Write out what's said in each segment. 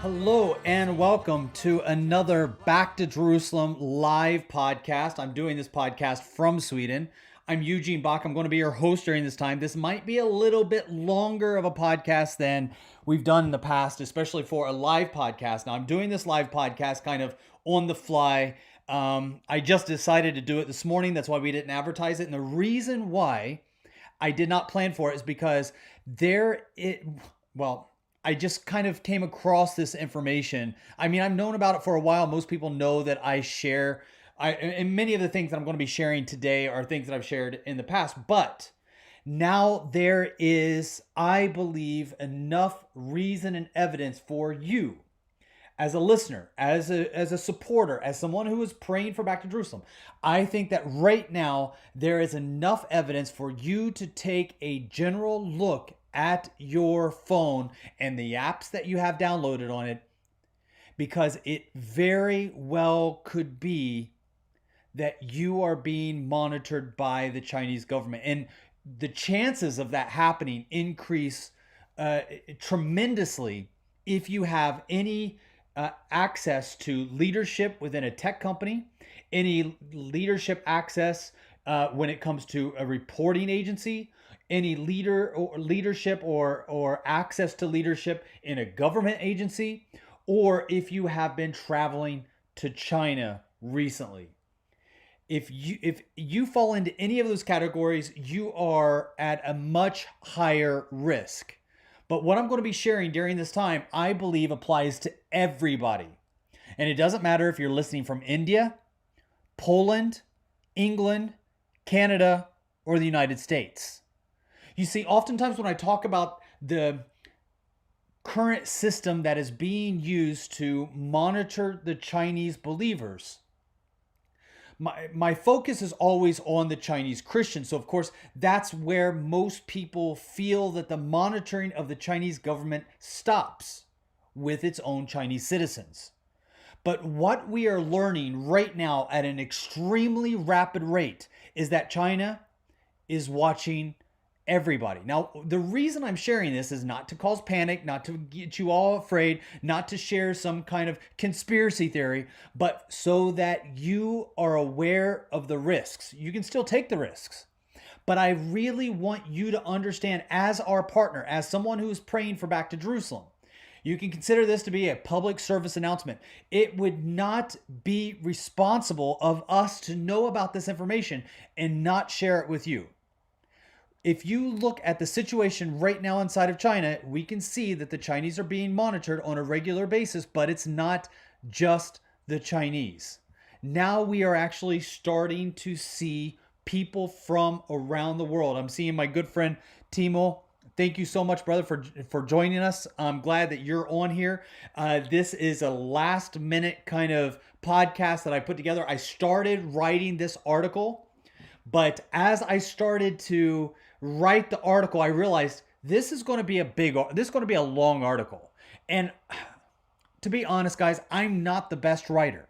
Hello and welcome to another Back to Jerusalem live podcast. I'm doing this podcast from Sweden. I'm Eugene Bach. I'm going to be your host during this time. This might be a little bit longer of a podcast than we've done in the past, especially for a live podcast. Now, I'm doing this live podcast kind of on the fly. I just decided to do it this morning. That's why we didn't advertise it. And the reason why I did not plan for it is because I just kind of came across this information. I mean, I've known about it for a while. Most people know that and many of the things that I'm going to be sharing today are things that I've shared in the past. But now there is, I believe, enough reason and evidence for you as a listener, as a supporter, as someone who is praying for Back to Jerusalem. I think that right now there is enough evidence for you to take a general look at your phone and the apps that you have downloaded on it, because it very well could be that you are being monitored by the Chinese government. And the chances of that happening increase tremendously if you have any access to leadership within a tech company, any leadership access when it comes to a reporting agency, any leadership or access to leadership in a government agency, or if you have been traveling to China recently. If you fall into any of those categories, you are at a much higher risk. But what I'm going to be sharing during this time, I believe applies to everybody. And it doesn't matter if you're listening from India, Poland, England, Canada, or the United States. You see, oftentimes when I talk about the current system that is being used to monitor the Chinese believers, my focus is always on the Chinese Christians. So, of course, that's where most people feel that the monitoring of the Chinese government stops with its own Chinese citizens. But what we are learning right now at an extremely rapid rate is that China is watching everybody. Now, the reason I'm sharing this is not to cause panic, not to get you all afraid, not to share some kind of conspiracy theory, but so that you are aware of the risks. You can still take the risks. But I really want you to understand, as our partner, as someone who is praying for Back to Jerusalem, you can consider this to be a public service announcement. It would not be responsible of us to know about this information and not share it with you. If you look at the situation right now inside of China, we can see that the Chinese are being monitored on a regular basis, but it's not just the Chinese. Now we are actually starting to see people from around the world. I'm seeing my good friend Timo. Thank you so much, brother, for joining us. I'm glad that you're on here. This is a last minute kind of podcast that I put together. I started writing this article, but as I started to write the article, I realized this is going to be a long article. And to be honest, guys, I'm not the best writer.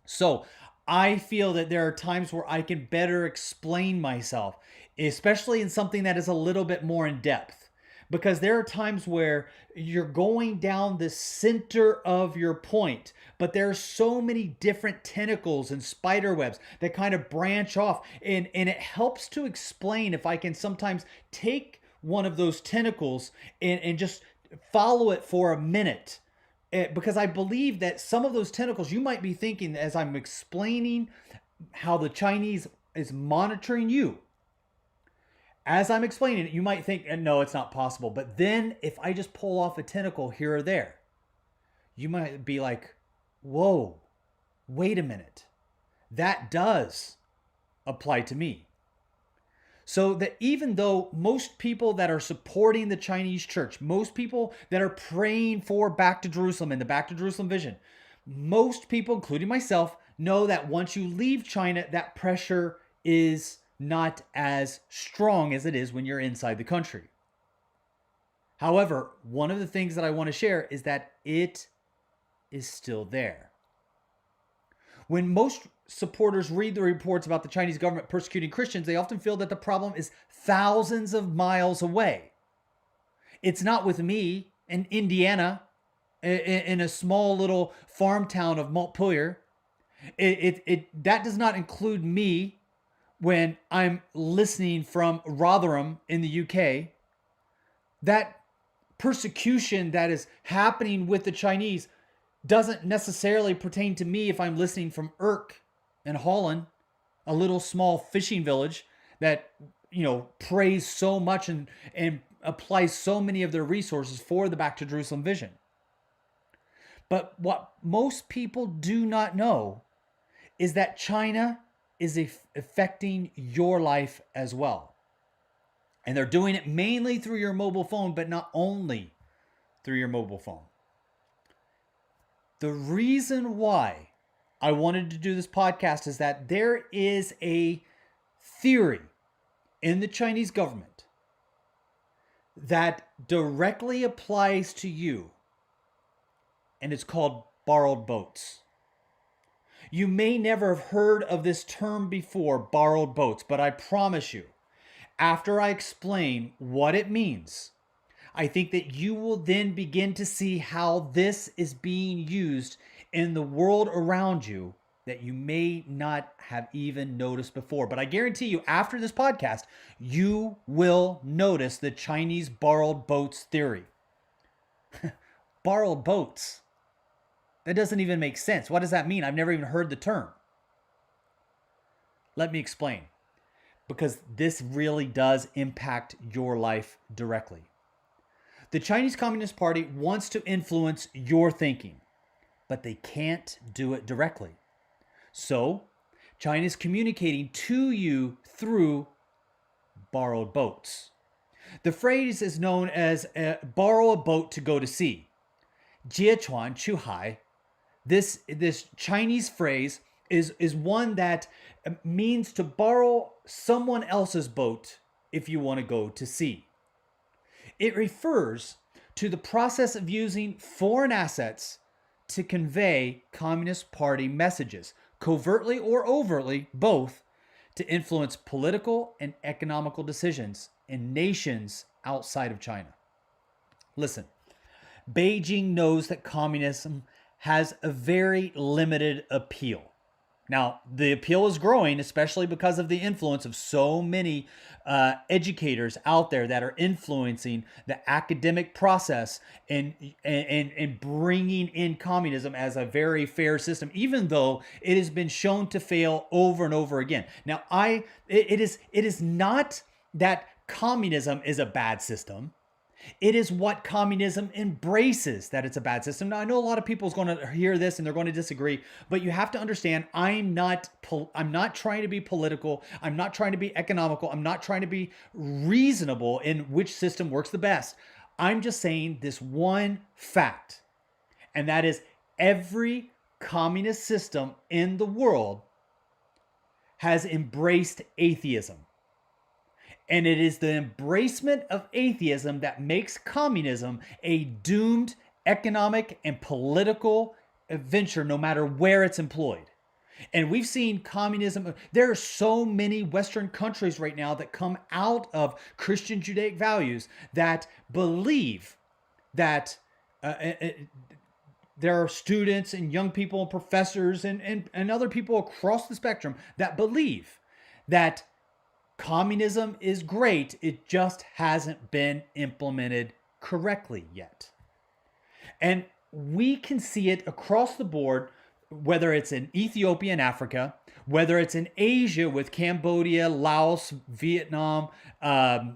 So I feel that there are times where I can better explain myself, especially in something that is a little bit more in depth. Because there are times where you're going down the center of your point, but there are so many different tentacles and spider webs that kind of branch off. And it helps to explain if I can sometimes take one of those tentacles and just follow it for a minute. Because I believe that some of those tentacles, you might be thinking as I'm explaining how the Chinese is monitoring you. As I'm explaining it, you might think, no, it's not possible. But then if I just pull off a tentacle here or there, you might be like, whoa, wait a minute. That does apply to me. So that even though most people that are supporting the Chinese church, most people that are praying for Back to Jerusalem and the Back to Jerusalem vision, most people, including myself, know that once you leave China, that pressure is not as strong as it is when you're inside the country. However, one of the things that I want to share is that it is still there. When most supporters read the reports about the Chinese government persecuting Christians, they often feel that the problem is thousands of miles away. It's not with me in Indiana in a small little farm town of Montpellier. That does not include me when I'm listening from Rotherham in the UK. That persecution that is happening with the Chinese doesn't necessarily pertain to me if I'm listening from Urk in Holland, a little small fishing village that, prays so much and applies so many of their resources for the Back to Jerusalem vision. But what most people do not know is that China is affecting your life as well. And they're doing it mainly through your mobile phone, but not only through your mobile phone. The reason why I wanted to do this podcast is that there is a theory in the Chinese government that directly applies to you, and it's called borrowed boats. You may never have heard of this term before, borrowed boats, but I promise you, after I explain what it means, I think that you will then begin to see how this is being used in the world around you that you may not have even noticed before. But I guarantee you, after this podcast, you will notice the Chinese borrowed boats theory. Borrowed boats. That doesn't even make sense. What does that mean? I've never even heard the term. Let me explain. Because this really does impact your life directly. The Chinese Communist Party wants to influence your thinking, but they can't do it directly. So, China is communicating to you through borrowed boats. The phrase is known as borrow a boat to go to sea. 借船去海. This Chinese phrase is one that means to borrow someone else's boat if you want to go to sea. It refers to the process of using foreign assets to convey Communist Party messages, covertly or overtly, both, to influence political and economical decisions in nations outside of China. Listen, Beijing knows that communism has a very limited appeal. Now, the appeal is growing, especially because of the influence of so many educators out there that are influencing the academic process and bringing in communism as a very fair system, even though it has been shown to fail over and over again. Now, it is not that communism is a bad system. It is what communism embraces that it's a bad system. Now, I know a lot of people is going to hear this and they're going to disagree, but you have to understand, I'm not trying to be political. I'm not trying to be economical. I'm not trying to be reasonable in which system works the best. I'm just saying this one fact, and that is every communist system in the world has embraced atheism. And it is the embracement of atheism that makes communism a doomed economic and political venture, no matter where it's employed. And we've seen communism. There are so many Western countries right now that come out of Christian Judaic values that believe that there are students and young people and professors and other people across the spectrum that believe that communism is great, it just hasn't been implemented correctly yet. And we can see it across the board, whether it's in Ethiopia and Africa, whether it's in Asia with Cambodia, Laos, Vietnam,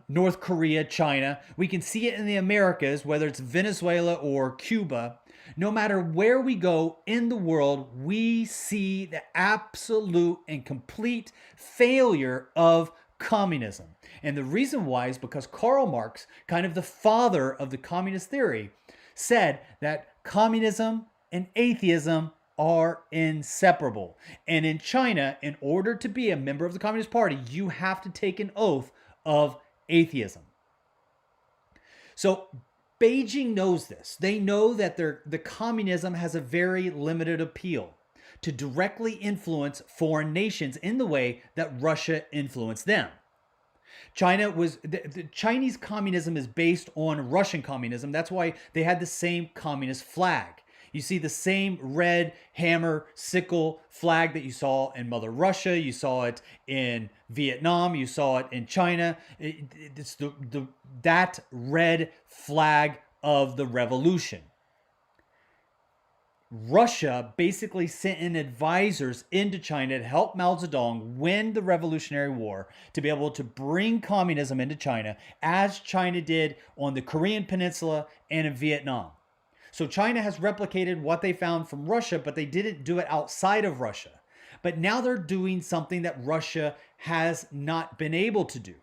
North Korea, China. We can see it in the Americas, whether it's Venezuela or Cuba. No matter where we go in the world, we see the absolute and complete failure of communism. And the reason why is because Karl Marx, kind of the father of the communist theory, said that communism and atheism are inseparable. And in China, in order to be a member of the Communist Party, you have to take an oath of atheism. So Beijing knows this. They know that the communism has a very limited appeal to directly influence foreign nations in the way that Russia influenced them. The Chinese communism is based on Russian communism. That's why they had the same communist flag. You see the same red hammer sickle flag that you saw in Mother Russia. You saw it in Vietnam. You saw it in China. It's that red flag of the revolution. Russia basically sent in advisors into China to help Mao Zedong win the Revolutionary War, to be able to bring communism into China, as China did on the Korean Peninsula and in Vietnam. So China has replicated what they found from Russia, but they didn't do it outside of Russia. But now they're doing something that Russia has not been able to do.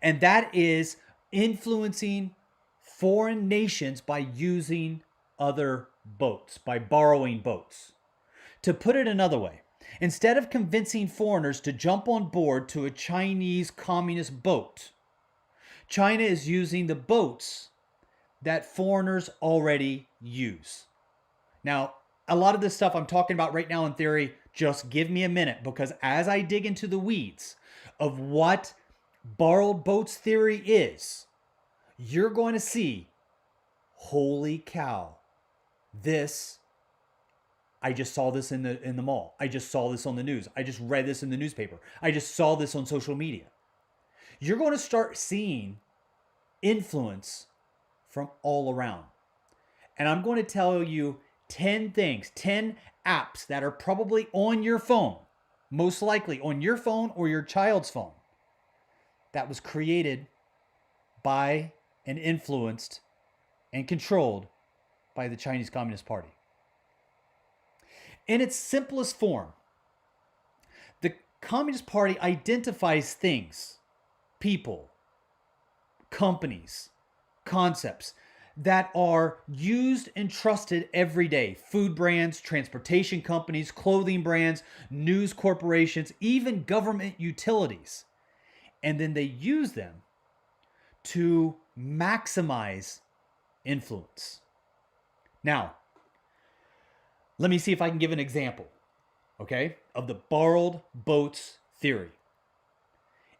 And that is influencing foreign nations by using other boats, by borrowing boats. To put it another way, instead of convincing foreigners to jump on board to a Chinese communist boat, China is using the boats that foreigners already use. Now, a lot of this stuff I'm talking about right now in theory, just give me a minute, because as I dig into the weeds of what borrowed boats theory is, you're going to see, holy cow, I just saw this in the mall. I just saw this on the news. I just read this in the newspaper. I just saw this on social media. You're going to start seeing influence from all around. And I'm going to tell you 10 things, 10 apps that are probably on your phone, most likely on your phone or your child's phone, that was created by and influenced and controlled by the Chinese Communist Party. In its simplest form, the Communist Party identifies things, people, companies, concepts that are used and trusted every day. Food brands, transportation companies, clothing brands, news corporations, even government utilities. And then they use them to maximize influence. Now, let me see if I can give an example, okay, of the borrowed boats theory.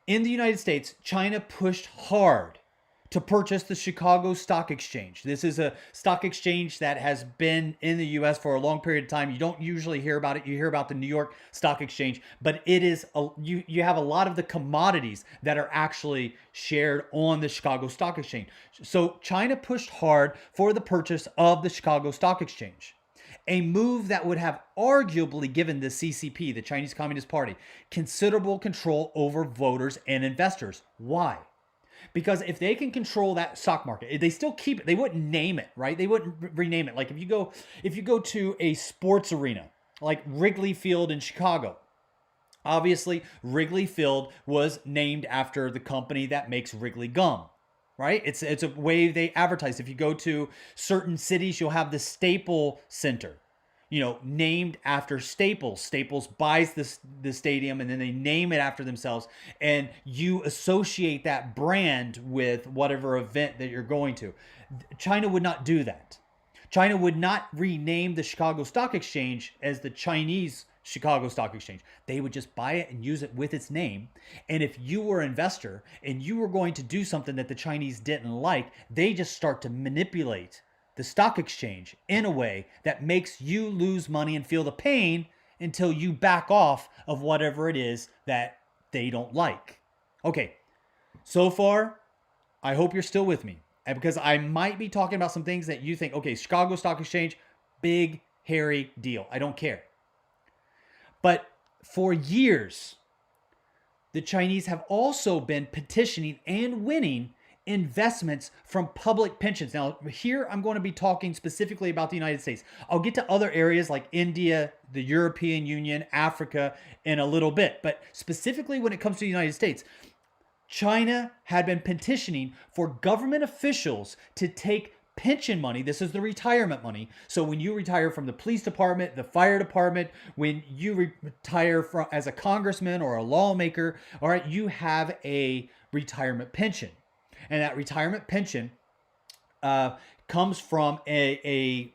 In the United States, China pushed hard to purchase the Chicago Stock Exchange. This is a stock exchange that has been in the US for a long period of time. You don't usually hear about it. You hear about the New York Stock Exchange, but it is you have a lot of the commodities that are actually shared on the Chicago Stock Exchange. So China pushed hard for the purchase of the Chicago Stock Exchange, a move that would have arguably given the CCP, the Chinese Communist Party, considerable control over voters and investors. Why? Because if they can control that stock market, they still keep it. They wouldn't name it, right? They wouldn't rename it. Like if you go to a sports arena like Wrigley Field in Chicago, obviously Wrigley Field was named after the company that makes Wrigley gum, right? It's a way they advertise. If you go to certain cities, you'll have the Staples Center, named after Staples. Staples buys the stadium and then they name it after themselves, and you associate that brand with whatever event that you're going to. China would not do that. China would not rename the Chicago Stock Exchange as the Chinese Chicago Stock Exchange. They would just buy it and use it with its name. And if you were an investor and you were going to do something that the Chinese didn't like, they just start to manipulate the stock exchange in a way that makes you lose money and feel the pain until you back off of whatever it is that they don't like. Okay, so far, I hope you're still with me, because I might be talking about some things that you think, okay, Chicago Stock Exchange, big, hairy deal. I don't care. But for years, the Chinese have also been petitioning and winning investments from public pensions. Now, here I'm going to be talking specifically about the United States. I'll get to other areas like India, the European Union, Africa in a little bit. But specifically when it comes to the United States, China had been petitioning for government officials to take pension money. This is the retirement money. So when you retire from the police department, the fire department, when you retire from as a congressman or a lawmaker, all right, you have a retirement pension. And that retirement pension comes from a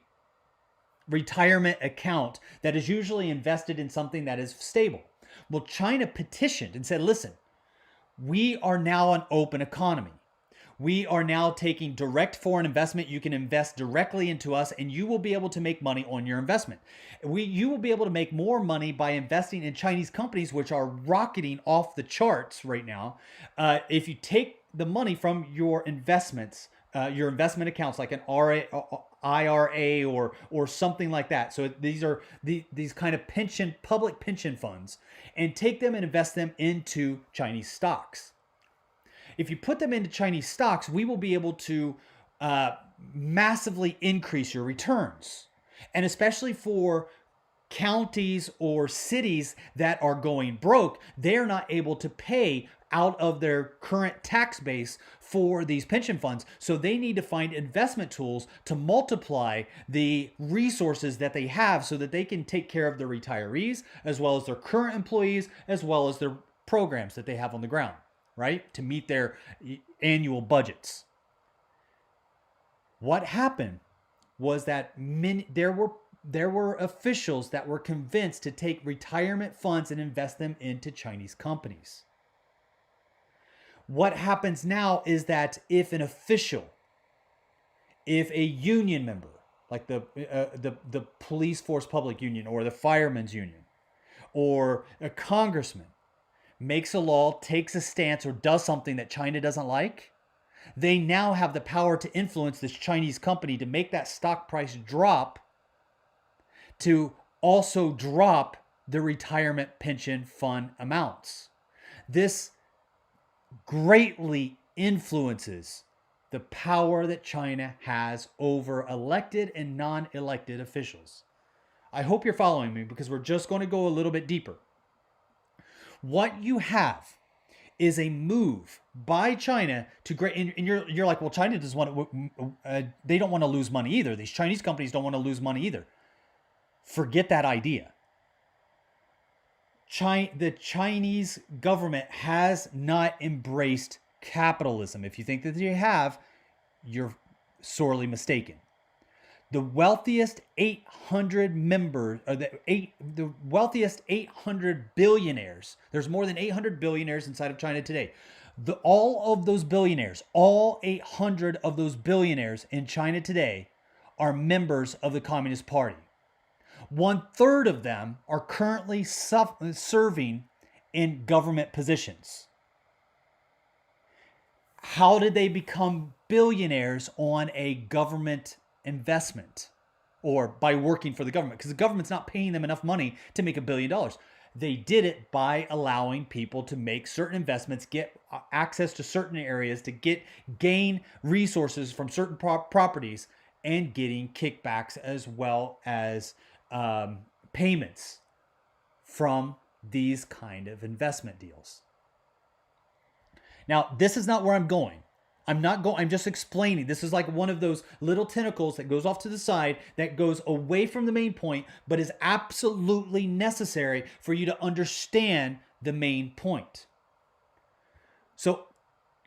retirement account that is usually invested in something that is stable. Well, China petitioned and said, listen, We are now an open economy. We are now taking direct foreign investment. You can invest directly into us and you will be able to make money on your investment. You will be able to make more money by investing in Chinese companies, which are rocketing off the charts right now. If you take the money from your investment accounts like an IRA or something like that. So these are these kind of public pension funds, and take them and invest them into Chinese stocks. If you put them into Chinese stocks, we will be able to massively increase your returns. And especially for counties or cities that are going broke, they're not able to pay out of their current tax base for these pension funds. So they need to find investment tools to multiply the resources that they have so that they can take care of their retirees, as well as their current employees, as well as their programs that they have on the ground, right? To meet their annual budgets. What happened was that there were officials that were convinced to take retirement funds and invest them into Chinese companies. What happens now is that if an official, if a union member, like the police force public union or the firemen's union, or a congressman makes a law, takes a stance, or does something that China doesn't like, they now have the power to influence this Chinese company to make that stock price drop, to also drop the retirement pension fund amounts. This greatly influences the power that China has over elected and non-elected officials. I hope you're following me, because we're just going to go a little bit deeper. What you have is a move by China to great, and you're like, well, China doesn't want to, they don't want to lose money either. These Chinese companies don't want to lose money either. Forget that idea. The Chinese government has not embraced capitalism. If you think that they have, you're sorely mistaken. The wealthiest 800 members, or the wealthiest 800 billionaires, there's more than 800 billionaires inside of China today. All of those billionaires, all 800 of those billionaires in China today are members of the Communist Party. 1/3 of them are currently serving in government positions. How did they become billionaires on a government investment, or by working for the government? Because the government's not paying them enough money to make $1 billion. They did it by allowing people to make certain investments, get access to certain areas, to gain resources from certain properties, and getting kickbacks as well as payments from these kind of investment deals. Now, this is not where I'm going. I'm just explaining. This is like one of those little tentacles that goes off to the side, that goes away from the main point, but is absolutely necessary for you to understand the main point. So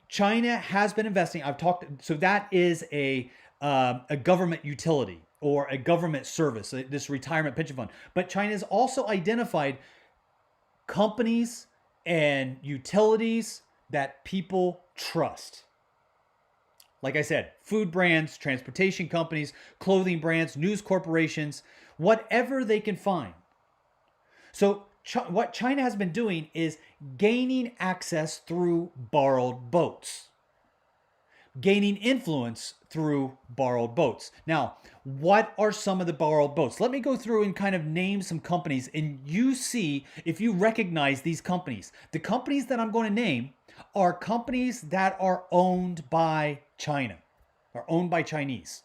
China has been investing. So that is a government utility or a government service, this retirement pension fund. But China has also identified companies and utilities that people trust. Like I said, food brands, transportation companies, clothing brands, news corporations, whatever they can find. So what China has been doing is gaining access through borrowed boats, gaining influence through borrowed boats. Now, what are some of the borrowed boats? Let me go through and kind of name some companies, and you see if you recognize these companies. The companies that I'm going to name are companies that are owned by China, are owned by Chinese.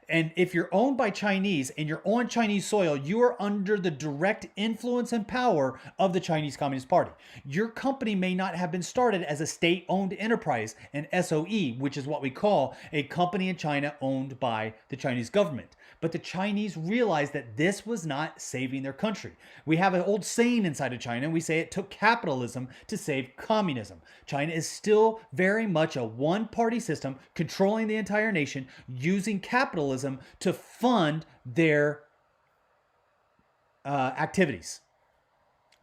And if you're owned by Chinese and you're on Chinese soil, you are under the direct influence and power of the Chinese Communist Party. Your company may not have been started as a state-owned enterprise, an SOE, which is what we call a company in China owned by the Chinese government. But the Chinese realized that this was not saving their country. We have an old saying inside of China, and we say it took capitalism to save communism. China is still very much a one-party system controlling the entire nation, using capitalism to fund their activities.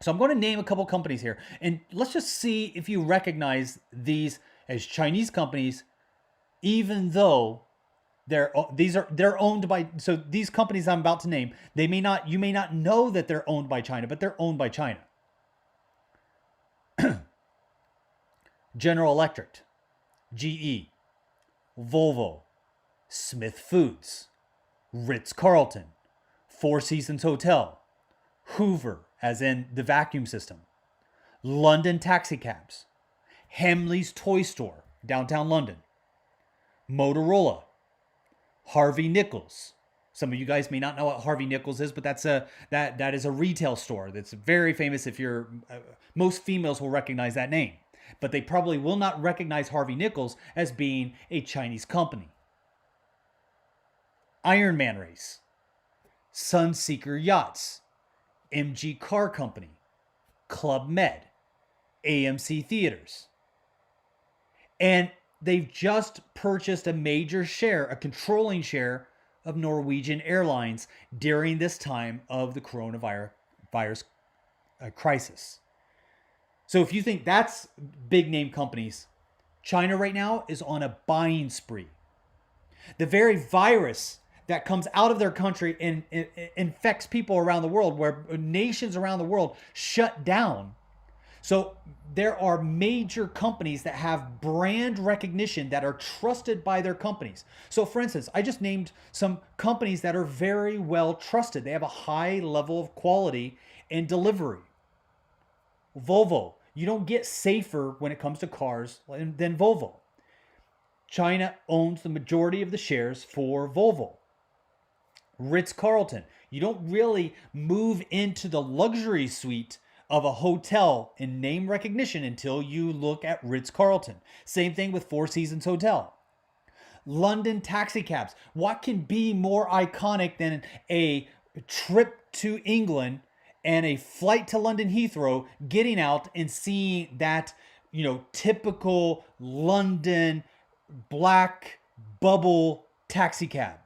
So I'm going to name a couple companies here, and let's just see if you recognize these as Chinese companies, even though they're owned by. So these companies I'm about to name, you may not know that they're owned by China, but they're owned by China. General Electric, GE, Volvo, Smith Foods, Ritz-Carlton, Four Seasons Hotel, Hoover, as in the vacuum system, London Taxi Cabs, Hamley's Toy Store, downtown London, Motorola, Harvey Nichols. Some of you guys may not know what Harvey Nichols is, but that is a retail store that's very famous. If you're most females will recognize that name, but they probably will not recognize Harvey Nichols as being a Chinese company. Ironman Race, Sunseeker Yachts, MG Car Company, Club Med, AMC Theaters. And they've just purchased a major share, a controlling share of Norwegian Airlines during this time of the coronavirus crisis. So if you think that's big name companies, China right now is on a buying spree. The very virus that comes out of their country and infects people around the world, where nations around the world shut down. So there are major companies that have brand recognition that are trusted by their companies. So for instance, I just named some companies that are very well trusted. They have a high level of quality and delivery. Volvo, you don't get safer when it comes to cars than Volvo. China owns the majority of the shares for Volvo. Ritz-Carlton, you don't really move into the luxury suite of a hotel in name recognition until you look at Ritz-Carlton. Same thing with Four Seasons Hotel. London Taxi Cabs. What can be more iconic than a trip to England and a flight to London Heathrow, getting out and seeing that, typical London black bubble taxi cab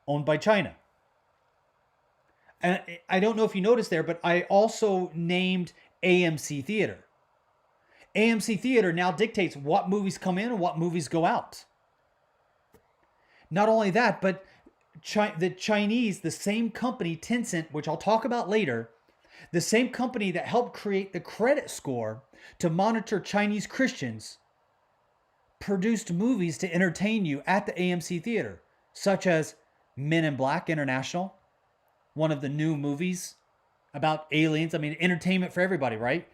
owned by China? And I don't know if you noticed there, but I also named AMC Theater. AMC Theater now dictates what movies come in and what movies go out. Not only that, but the Chinese, the same company, Tencent, which I'll talk about later, the same company that helped create the credit score to monitor Chinese Christians, produced movies to entertain you at the AMC Theater, such as Men in Black International, one of the new movies about aliens. I mean, entertainment for everybody, right?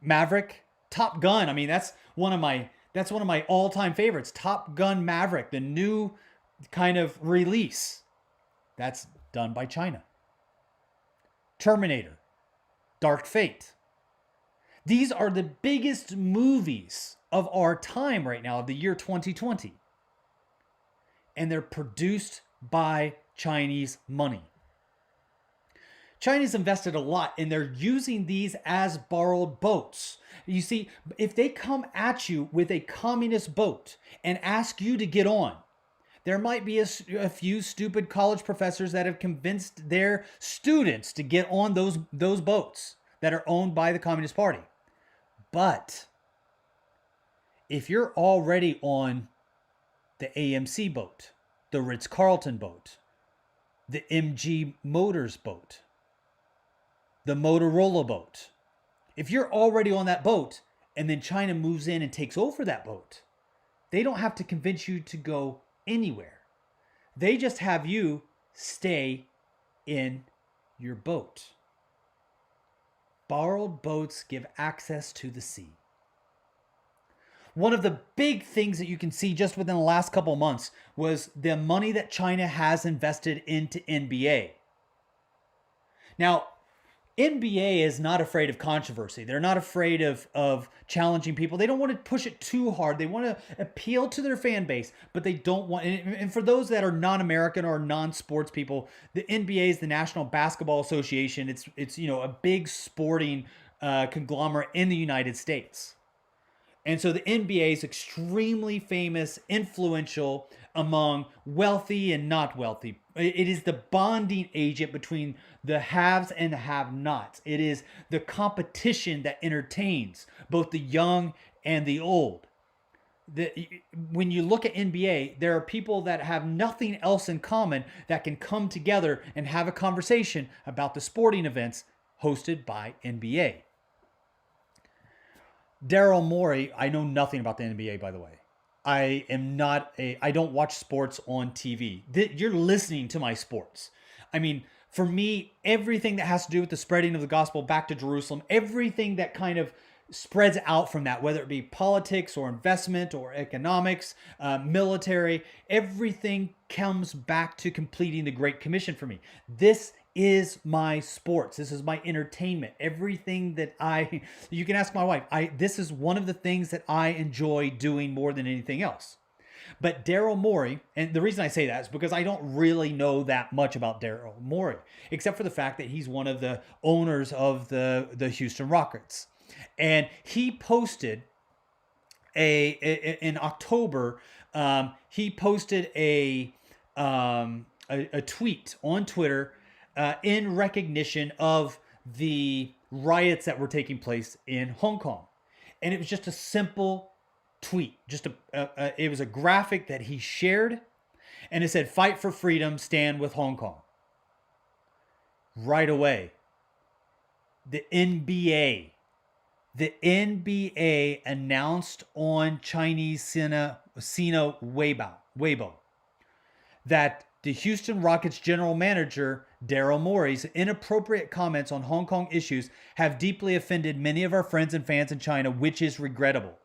Maverick, Top Gun. I mean, that's one of my all-time favorites. Top Gun Maverick, the new kind of release. That's done by China. Terminator, Dark Fate. These are the biggest movies of our time right now, of the year 2020. And they're produced by Chinese money. China's invested a lot, and they're using these as borrowed boats. You see, if they come at you with a communist boat and ask you to get on, there might be a few stupid college professors that have convinced their students to get on those boats that are owned by the Communist Party. But if you're already on the AMC boat, the Ritz-Carlton boat, the MG Motors boat, the Motorola boat, if you're already on that boat and then China moves in and takes over that boat, they don't have to convince you to go anywhere. They just have you stay in your boat. Borrowed boats give access to the sea. One of the big things that you can see just within the last couple of months was the money that China has invested into NBA. Now, NBA is not afraid of controversy. They're not afraid of challenging people. They don't want to push it too hard. They want to appeal to their fan base, but they don't want, and for those that are non-American or non-sports people, the NBA is the National Basketball Association. It's a big sporting conglomerate in the United States. And so the NBA is extremely famous, influential among wealthy and not wealthy it is the bonding agent between the haves and the have-nots. It is the competition that entertains both the young and the old. When you look at NBA, there are people that have nothing else in common that can come together and have a conversation about the sporting events hosted by NBA. Daryl Morey, I know nothing about the NBA, by the way. I don't watch sports on TV. You're listening to my sports. I mean, for me, everything that has to do with the spreading of the gospel back to Jerusalem, everything that kind of spreads out from that, whether it be politics or investment or economics, military, everything comes back to completing the Great Commission for me. This is my sports. This is my entertainment. Everything that you can ask my wife. This is one of the things that I enjoy doing more than anything else. But Daryl Morey, and the reason I say that is because I don't really know that much about Daryl Morey, except for the fact that he's one of the owners of the Houston Rockets. And he posted in October, he posted a tweet on Twitter in recognition of the riots that were taking place in Hong Kong. And it was just a simple tweet. It was a graphic that he shared, and it said, "Fight for freedom, stand with Hong Kong." Right away, the NBA announced on Chinese Sina Weibo that the Houston Rockets general manager, Daryl Morey's inappropriate comments on Hong Kong issues have deeply offended many of our friends and fans in China, which is regrettable.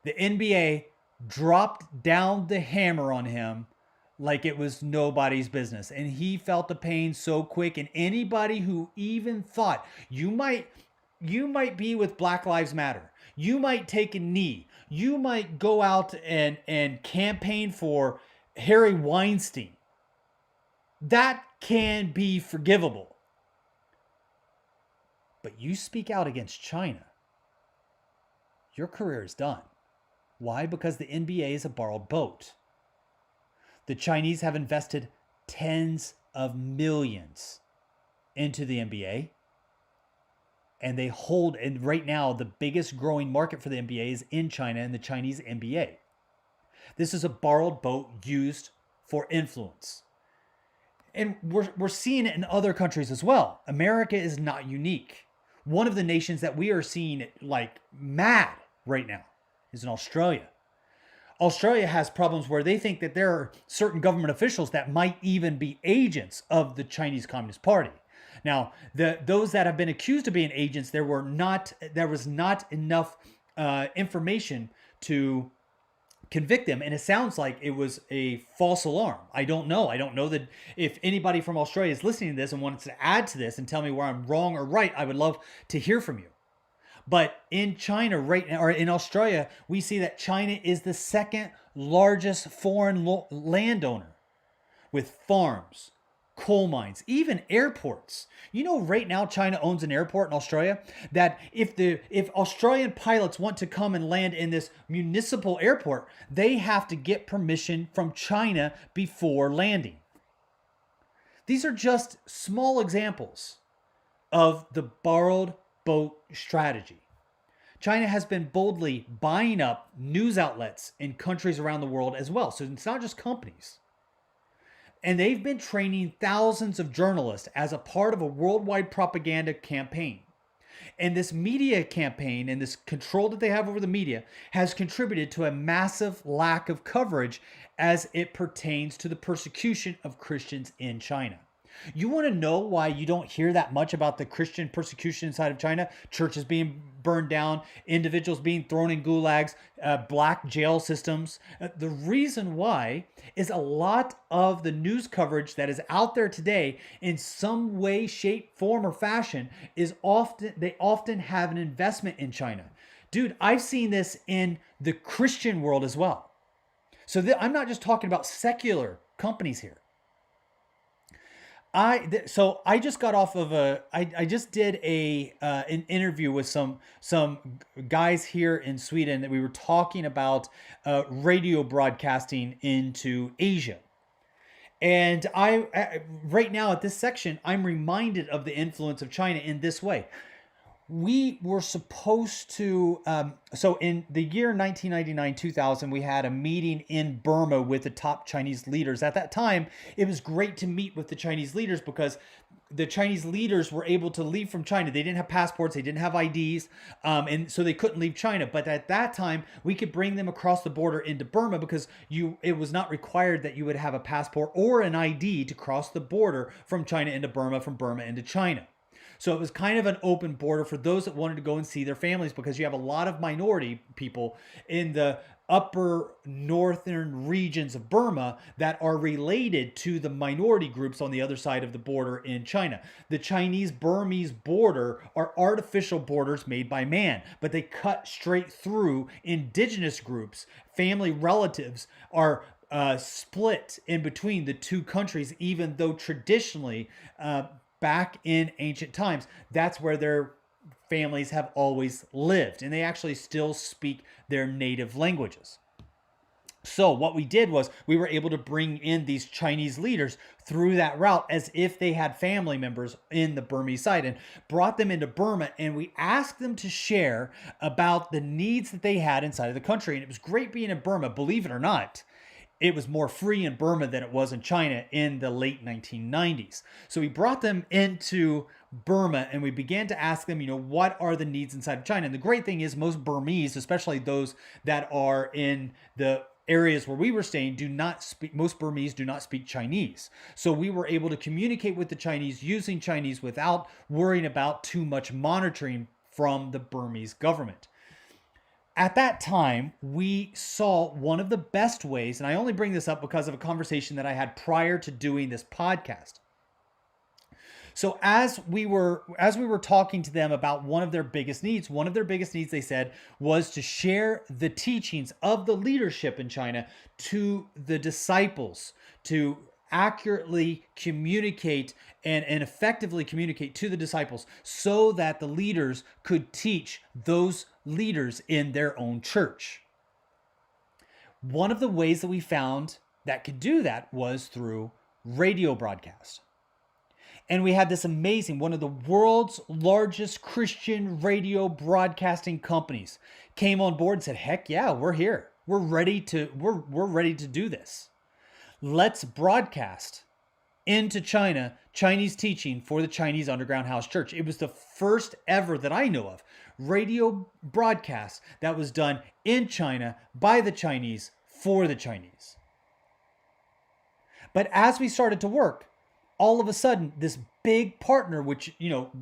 The NBA dropped down the hammer on him like it was nobody's business. And he felt the pain so quick. And anybody who even thought you might be with Black Lives Matter, you might take a knee, you might go out and campaign for Harry Weinstein, that can be forgivable. But you speak out against China, your career is done. Why? Because the NBA is a borrowed boat. The Chinese have invested tens of millions into the NBA. And and right now, the biggest growing market for the NBA is in China and the Chinese NBA. This is a borrowed boat used for influence. And we're seeing it in other countries as well. America is not unique. One of the nations that we are seeing like mad right now is in Australia. Australia has problems where they think that there are certain government officials that might even be agents of the Chinese Communist Party. Now, those that have been accused of being agents, there was not enough information to convict them, and it sounds like it was a false alarm. I don't know. I don't know that if anybody from Australia is listening to this and wants to add to this and tell me where I'm wrong or right, I would love to hear from you. But in China right now, or in Australia, we see that China is the second largest foreign landowner with farms, coal mines, even airports. You know, right now China owns an airport in Australia that if Australian pilots want to come and land in this municipal airport, they have to get permission from China before landing. These are just small examples of the borrowed boat strategy. China has been boldly buying up news outlets in countries around the world as well. So it's not just companies. And they've been training thousands of journalists as a part of a worldwide propaganda campaign. And this media campaign and this control that they have over the media has contributed to a massive lack of coverage as it pertains to the persecution of Christians in China. You want to know why you don't hear that much about the Christian persecution inside of China? Churches being burned down, individuals being thrown in gulags, black jail systems. The reason why is a lot of the news coverage that is out there today in some way, shape, form, or fashion they often have an investment in China. Dude, I've seen this in the Christian world as well. So I'm not just talking about secular companies here. I just got off of I just did an interview with some guys here in Sweden that we were talking about radio broadcasting into Asia. And right now at this section, I'm reminded of the influence of China in this way. We were supposed to, so in the year 1999, 2000, we had a meeting in Burma with the top Chinese leaders. At that time, it was great to meet with the Chinese leaders because the Chinese leaders were able to leave from China. They didn't have passports, they didn't have IDs, and so they couldn't leave China. But at that time, we could bring them across the border into Burma because it was not required that you would have a passport or an ID to cross the border from China into Burma, from Burma into China. So it was kind of an open border for those that wanted to go and see their families, because you have a lot of minority people in the upper northern regions of Burma that are related to the minority groups on the other side of the border in China. The Chinese Burmese border are artificial borders made by man, but they cut straight through indigenous groups. Family relatives are split in between the two countries, even though traditionally, back in ancient times, that's where their families have always lived, and they actually still speak their native languages. So what we did was we were able to bring in these Chinese leaders through that route as if they had family members in the Burmese side, and brought them into Burma, and we asked them to share about the needs that they had inside of the country. And it was great being in Burma. Believe it or not, it was more free in Burma than it was in China in the late 1990s. So we brought them into Burma and we began to ask them, what are the needs inside of China? And the great thing is most Burmese, especially those that are in the areas where we were staying, most Burmese do not speak Chinese. So we were able to communicate with the Chinese using Chinese without worrying about too much monitoring from the Burmese government. At that time, we saw one of the best ways, and I only bring this up because of a conversation that I had prior to doing this podcast. So as we were talking to them about one of their biggest needs, they said, was to share the teachings of the leadership in China to the disciples, to accurately communicate and effectively communicate to the disciples, so that the leaders could teach those leaders in their own church. One of the ways that we found that could do that was through radio broadcast. And we had this amazing, one of the world's largest Christian radio broadcasting companies came on board and said, heck yeah, we're here. We're ready to do this. Let's broadcast into China Chinese teaching for the Chinese Underground House Church. It was the first ever that I know of radio broadcast that was done in China by the Chinese for the Chinese. But as we started to work, all of a sudden, this big partner, which,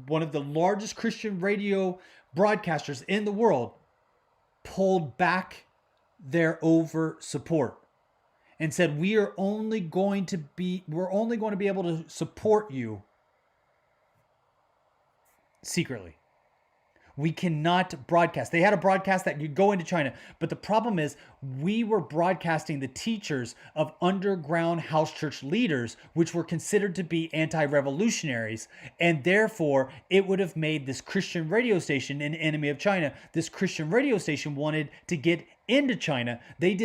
one of the largest Christian radio broadcasters in the world, pulled back their over support and said, we're only going to be able to support you secretly. We cannot broadcast. They had a broadcast that could go into China, but the problem is we were broadcasting the teachers of underground house church leaders, which were considered to be anti-revolutionaries, and therefore it would have made this Christian radio station an enemy of China. This Christian radio station wanted to get into China. They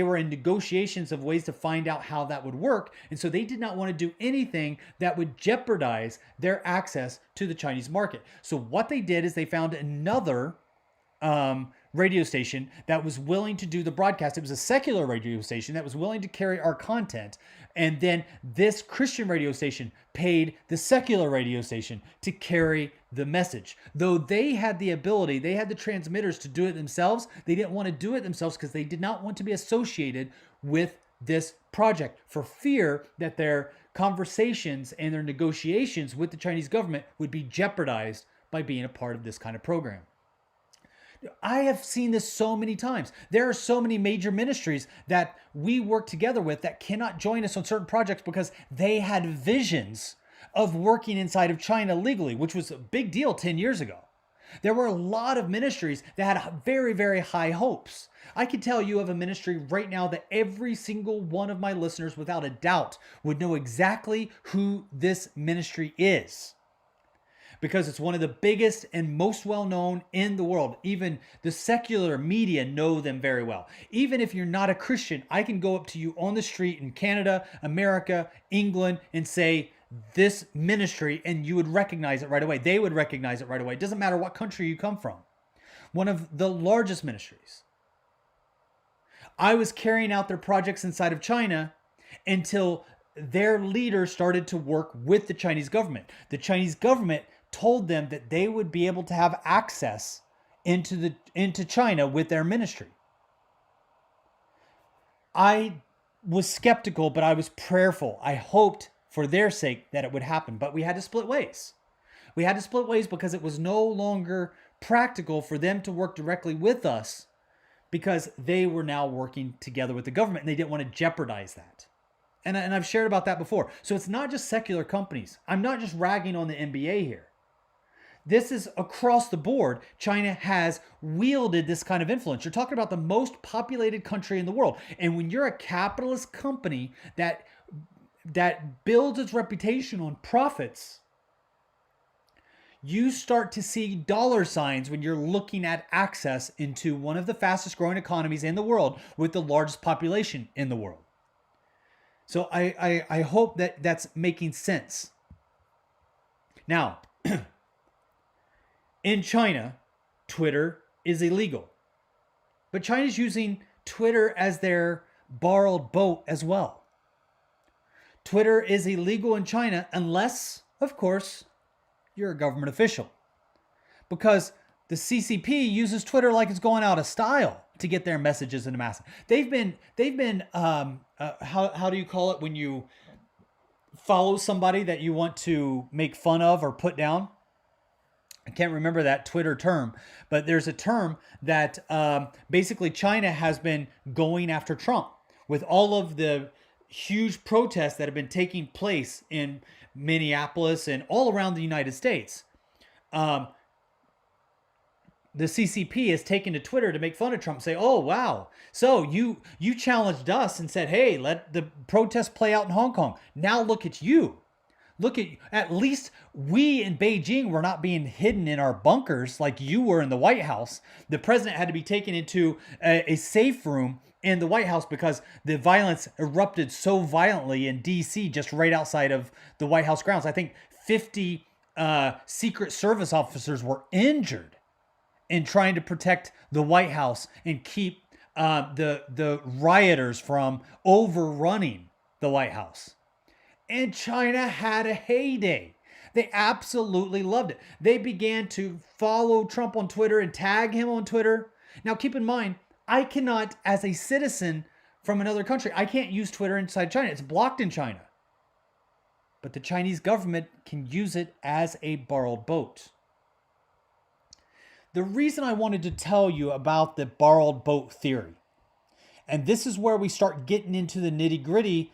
were in negotiations of ways to find out how that would work. And so they did not want to do anything that would jeopardize their access to the Chinese market. So what they did is they found another radio station that was willing to do the broadcast. It was a secular radio station that was willing to carry our content. And then this Christian radio station paid the secular radio station to carry the message. Though they had the ability, they had the transmitters to do it themselves, they didn't want to do it themselves because they did not want to be associated with this project for fear that their conversations and their negotiations with the Chinese government would be jeopardized by being a part of this kind of program. I have seen this so many times. There are so many major ministries that we work together with that cannot join us on certain projects because they had visions of working inside of China legally, which was a big deal 10 years ago. There were a lot of ministries that had very, very high hopes. I can tell you of a ministry right now that every single one of my listeners, without a doubt, would know exactly who this ministry is. because it's one of the biggest and most well known in the world. Even the secular media know them very well. Even if you're not a Christian, I can go up to you on the street in Canada, America, England, and say this ministry, and you would recognize it right away. They would recognize it right away. It doesn't matter what country you come from. One of the largest ministries. I was carrying out their projects inside of China until their leader started to work with the Chinese government. The Chinese government told them that they would be able to have access into China with their ministry. I was skeptical, but I was prayerful. I hoped for their sake that it would happen, but we had to split ways. We had to split ways because it was no longer practical for them to work directly with us because they were now working together with the government and they didn't want to jeopardize that. And I've shared about that before. So it's not just secular companies. I'm not just ragging on the NBA here. This is across the board. China has wielded this kind of influence. You're talking about the most populated country in the world. And when you're a capitalist company that builds its reputation on profits, you start to see dollar signs when you're looking at access into one of the fastest growing economies in the world with the largest population in the world. So I hope that that's making sense. Now, in China, Twitter is illegal. But China's using Twitter as their borrowed boat as well. Twitter is illegal in China unless, of course, you're a government official. Because the CCP uses Twitter like it's going out of style to get their messages into mass. They've been how do you call it when you follow somebody that you want to make fun of or put down? I can't remember that Twitter term, but there's a term that basically China has been going after Trump with all of the huge protests that have been taking place in Minneapolis and all around the United States. The CCP has taken to Twitter to make fun of Trump and say, oh, wow. So you challenged us and said, hey, let the protests play out in Hong Kong. Now look at you. At least we in Beijing were not being hidden in our bunkers like you were in the White House. The president had to be taken into a safe room in the White House because the violence erupted so violently in DC, just right outside of the White House grounds. I think 50 Secret Service officers were injured in trying to protect the White House and keep the rioters from overrunning the White House. And China had a heyday. They absolutely loved it. They began to follow Trump on Twitter and tag him on Twitter. Now, keep in mind, I cannot, as a citizen from another country, I can't use Twitter inside China. It's blocked in China. But the Chinese government can use it as a borrowed boat. The reason I wanted to tell you about the borrowed boat theory, and this is where we start getting into the nitty gritty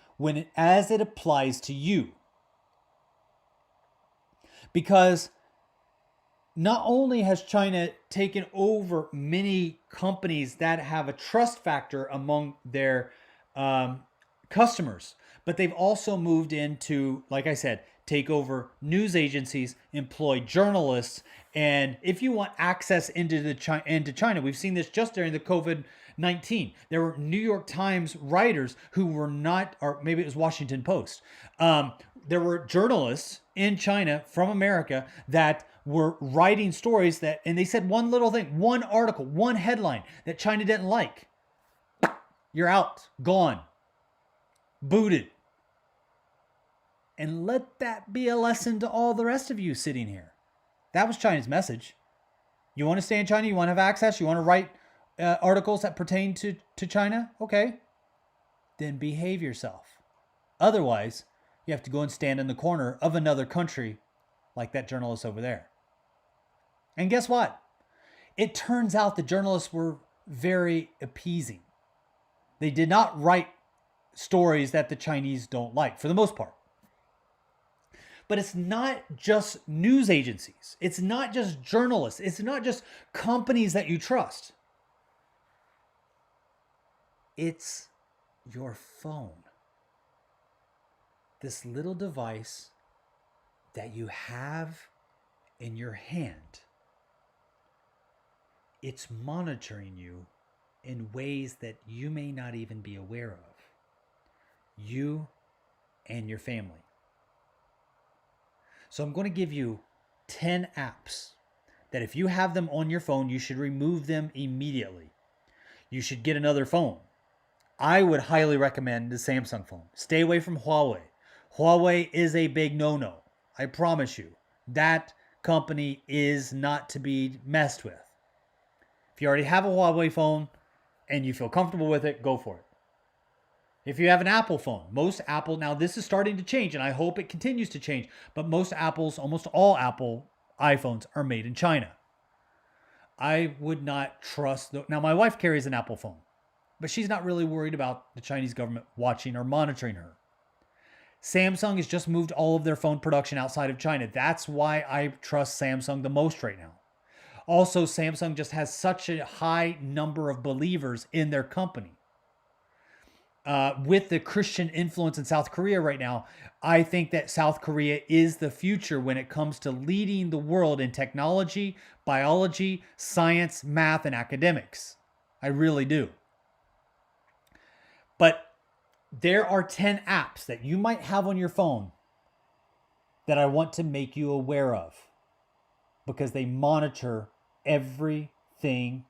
as it applies to you. Because not only has China taken over many companies that have a trust factor among their customers, but they've also moved into, like I said, take over news agencies, employ journalists, and if you want access into China, we've seen this just during the COVID-19. There were New York Times writers who were not, or maybe it was Washington Post. There were journalists in China from America that were writing stories and they said one little thing, one article, one headline that China didn't like. You're out, gone, booted. And let that be a lesson to all the rest of you sitting here. That was China's message. You want to stay in China? You want to have access? You want to write articles that pertain to China? Okay. Then behave yourself. Otherwise, you have to go and stand in the corner of another country like that journalist over there. And guess what? It turns out the journalists were very appeasing. They did not write stories that the Chinese don't like, for the most part. But it's not just news agencies. It's not just journalists. It's not just companies that you trust. It's your phone. This little device that you have in your hand. It's monitoring you in ways that you may not even be aware of. You and your family. So I'm going to give you 10 apps that if you have them on your phone, you should remove them immediately. You should get another phone. I would highly recommend the Samsung phone. Stay away from Huawei. Huawei is a big no-no. I promise you. That company is not to be messed with. If you already have a Huawei phone and you feel comfortable with it, go for it. If you have an Apple phone, most Apple, now this is starting to change and I hope it continues to change, but most Apple's, almost all Apple iPhones are made in China. I would not trust, now my wife carries an Apple phone, but she's not really worried about the Chinese government watching or monitoring her. Samsung has just moved all of their phone production outside of China. That's why I trust Samsung the most right now. Also, Samsung just has such a high number of believers in their company. With the Christian influence in South Korea right now, I think that South Korea is the future when it comes to leading the world in technology, biology, science, math, and academics. I really do. But there are 10 apps that you might have on your phone that I want to make you aware of because they monitor everything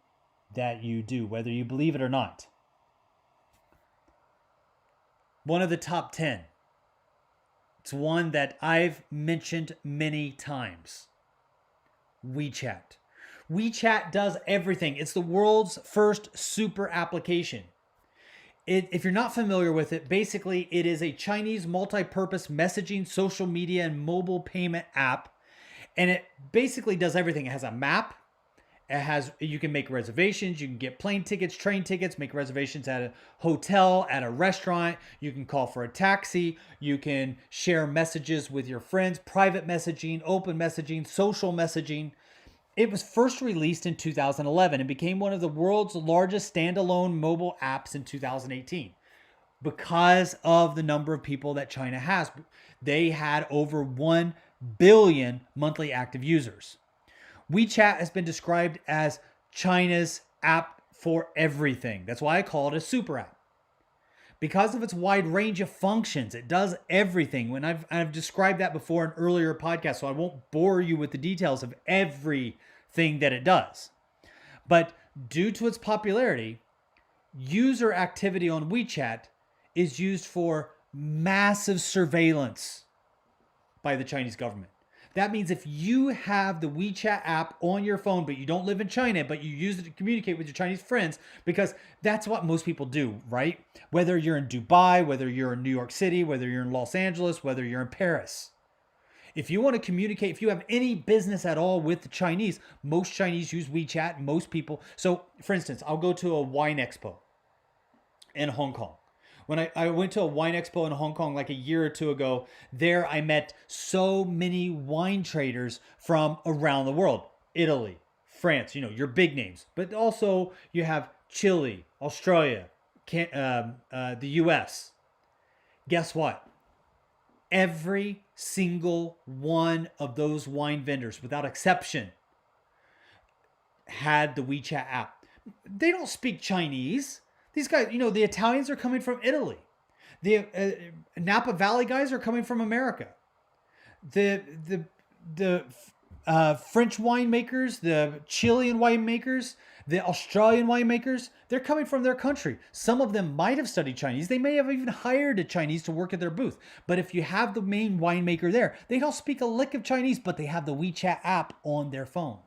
that you do, whether you believe it or not. One of the top 10. It's one that I've mentioned many times. WeChat. WeChat does everything. It's the world's first super application. If you're not familiar with it, basically it is a Chinese multi-purpose messaging, social media, and mobile payment app. And it basically does everything. It has a map. You can make reservations, you can get plane tickets, train tickets, make reservations at a hotel, at a restaurant, you can call for a taxi, you can share messages with your friends, private messaging, open messaging, social messaging. It was first released in 2011 and became one of the world's largest standalone mobile apps in 2018 because of the number of people that China has. They had over 1 billion monthly active users. WeChat has been described as China's app for everything. That's why I call it a super app. Because of its wide range of functions, it does everything. When I've described that before in earlier podcasts, so I won't bore you with the details of everything that it does. But due to its popularity, user activity on WeChat is used for massive surveillance by the Chinese government. That means if you have the WeChat app on your phone, but you don't live in China, but you use it to communicate with your Chinese friends, because that's what most people do, right? Whether you're in Dubai, whether you're in New York City, whether you're in Los Angeles, whether you're in Paris. If you want to communicate, if you have any business at all with the Chinese, most Chinese use WeChat, most people. So for instance, I'll go to a wine expo in Hong Kong. When I went to a wine expo in Hong Kong like a year or two ago, there I met so many wine traders from around the world. Italy, France, your big names. But also you have Chile, Australia, the US. Guess what? Every single one of those wine vendors, without exception, had the WeChat app. They don't speak Chinese. These guys, the Italians are coming from Italy. The Napa Valley guys are coming from America. The French winemakers, the Chilean winemakers, the Australian winemakers, they're coming from their country. Some of them might have studied Chinese. They may have even hired a Chinese to work at their booth. But if you have the main winemaker there, they don't speak a lick of Chinese, but they have the WeChat app on their phone.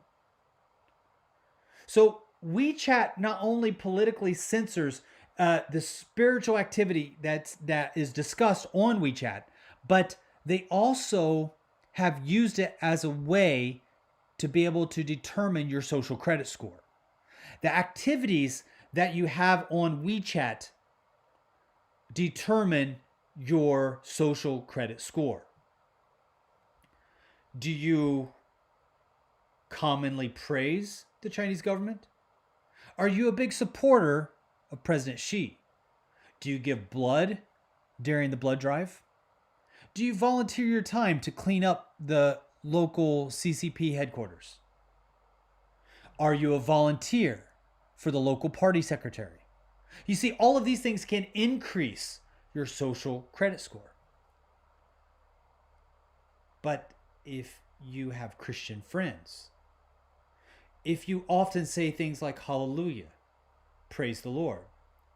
So WeChat not only politically censors the spiritual activity that is discussed on WeChat, but they also have used it as a way to be able to determine your social credit score. The activities that you have on WeChat determine your social credit score. Do you commonly praise the Chinese government? Are you a big supporter of President Xi? Do you give blood during the blood drive? Do you volunteer your time to clean up the local CCP headquarters? Are you a volunteer for the local party secretary? You see, all of these things can increase your social credit score. But if you have Christian friends, if you often say things like hallelujah, praise the Lord,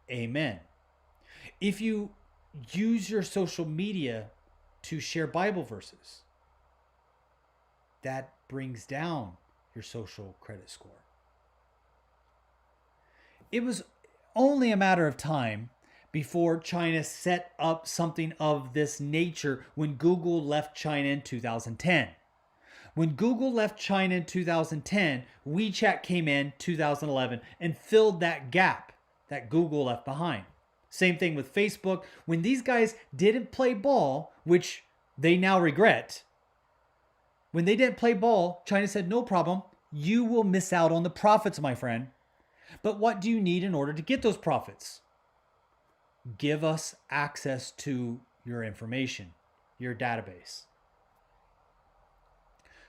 amen, if you use your social media to share Bible verses, that brings down your social credit score. It was only a matter of time before China set up something of this nature when Google left China in 2010. When Google left China in 2010, WeChat came in 2011 and filled that gap that Google left behind. Same thing with Facebook. When these guys didn't play ball, which they now regret, when they didn't play ball, China said, no problem. You will miss out on the profits, my friend. But what do you need in order to get those profits? Give us access to your information, your database.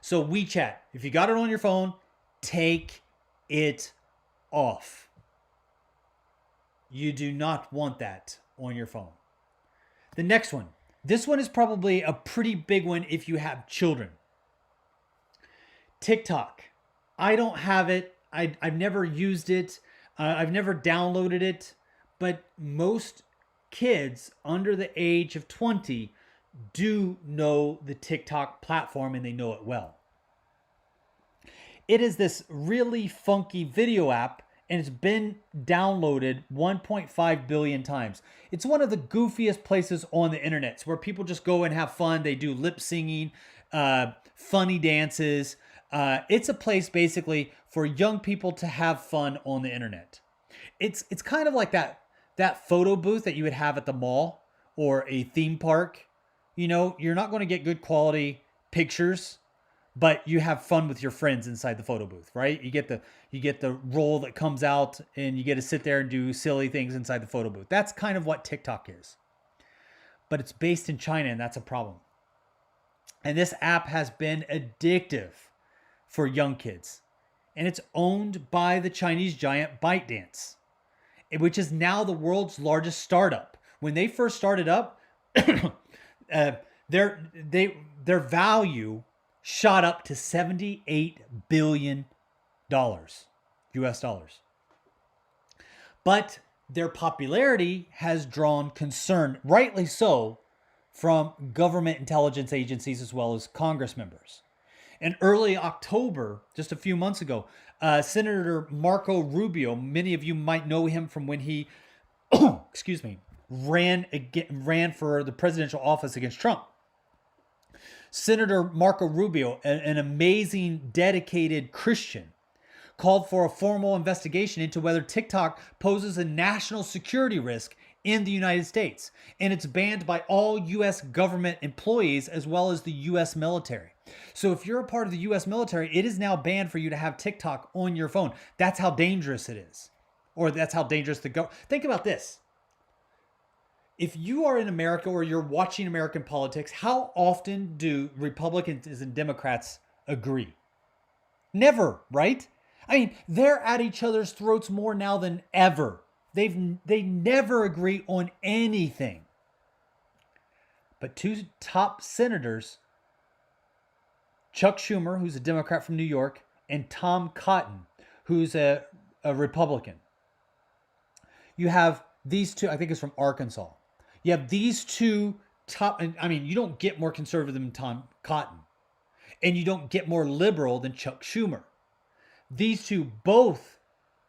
So WeChat, if you got it on your phone, take it off. You do not want that on your phone. The next one. This one is probably a pretty big one if you have children. TikTok. I don't have it. I've never used it. I've never downloaded it. But most kids under the age of 20 do know the TikTok platform and they know it well. It is this really funky video app and it's been downloaded 1.5 billion times. It's one of the goofiest places on the internet. It's where people just go and have fun. They do lip singing, funny dances. It's a place basically for young people to have fun on the internet. It's kind of like that photo booth that you would have at the mall or a theme park. You know, you're not going to get good quality pictures, but you have fun with your friends inside the photo booth, right? You get the roll that comes out and you get to sit there and do silly things inside the photo booth. That's kind of what TikTok is. But it's based in China and that's a problem. And this app has been addictive for young kids. And it's owned by the Chinese giant ByteDance, which is now the world's largest startup. When they first started up, their value shot up to $78 billion US dollars. But their popularity has drawn concern, rightly so, from government intelligence agencies as well as Congress members. In early October, just a few months ago, Senator Marco Rubio, many of you might know him from when he, excuse me, ran for the presidential office against Trump. Senator Marco Rubio, an amazing, dedicated Christian, called for a formal investigation into whether TikTok poses a national security risk in the United States. And it's banned by all U.S. government employees as well as the U.S. military. So if you're a part of the U.S. military, it is now banned for you to have TikTok on your phone. That's how dangerous it is. Or that's how dangerous the government. Think about this. If you are in America or you're watching American politics, how often do Republicans and Democrats agree? Never, right? I mean, they're at each other's throats more now than ever. They never agree on anything. But two top senators, Chuck Schumer, who's a Democrat from New York, and Tom Cotton, who's a Republican. You have these two, I think it's from Arkansas. You have these two top, I mean, you don't get more conservative than Tom Cotton. And you don't get more liberal than Chuck Schumer. These two both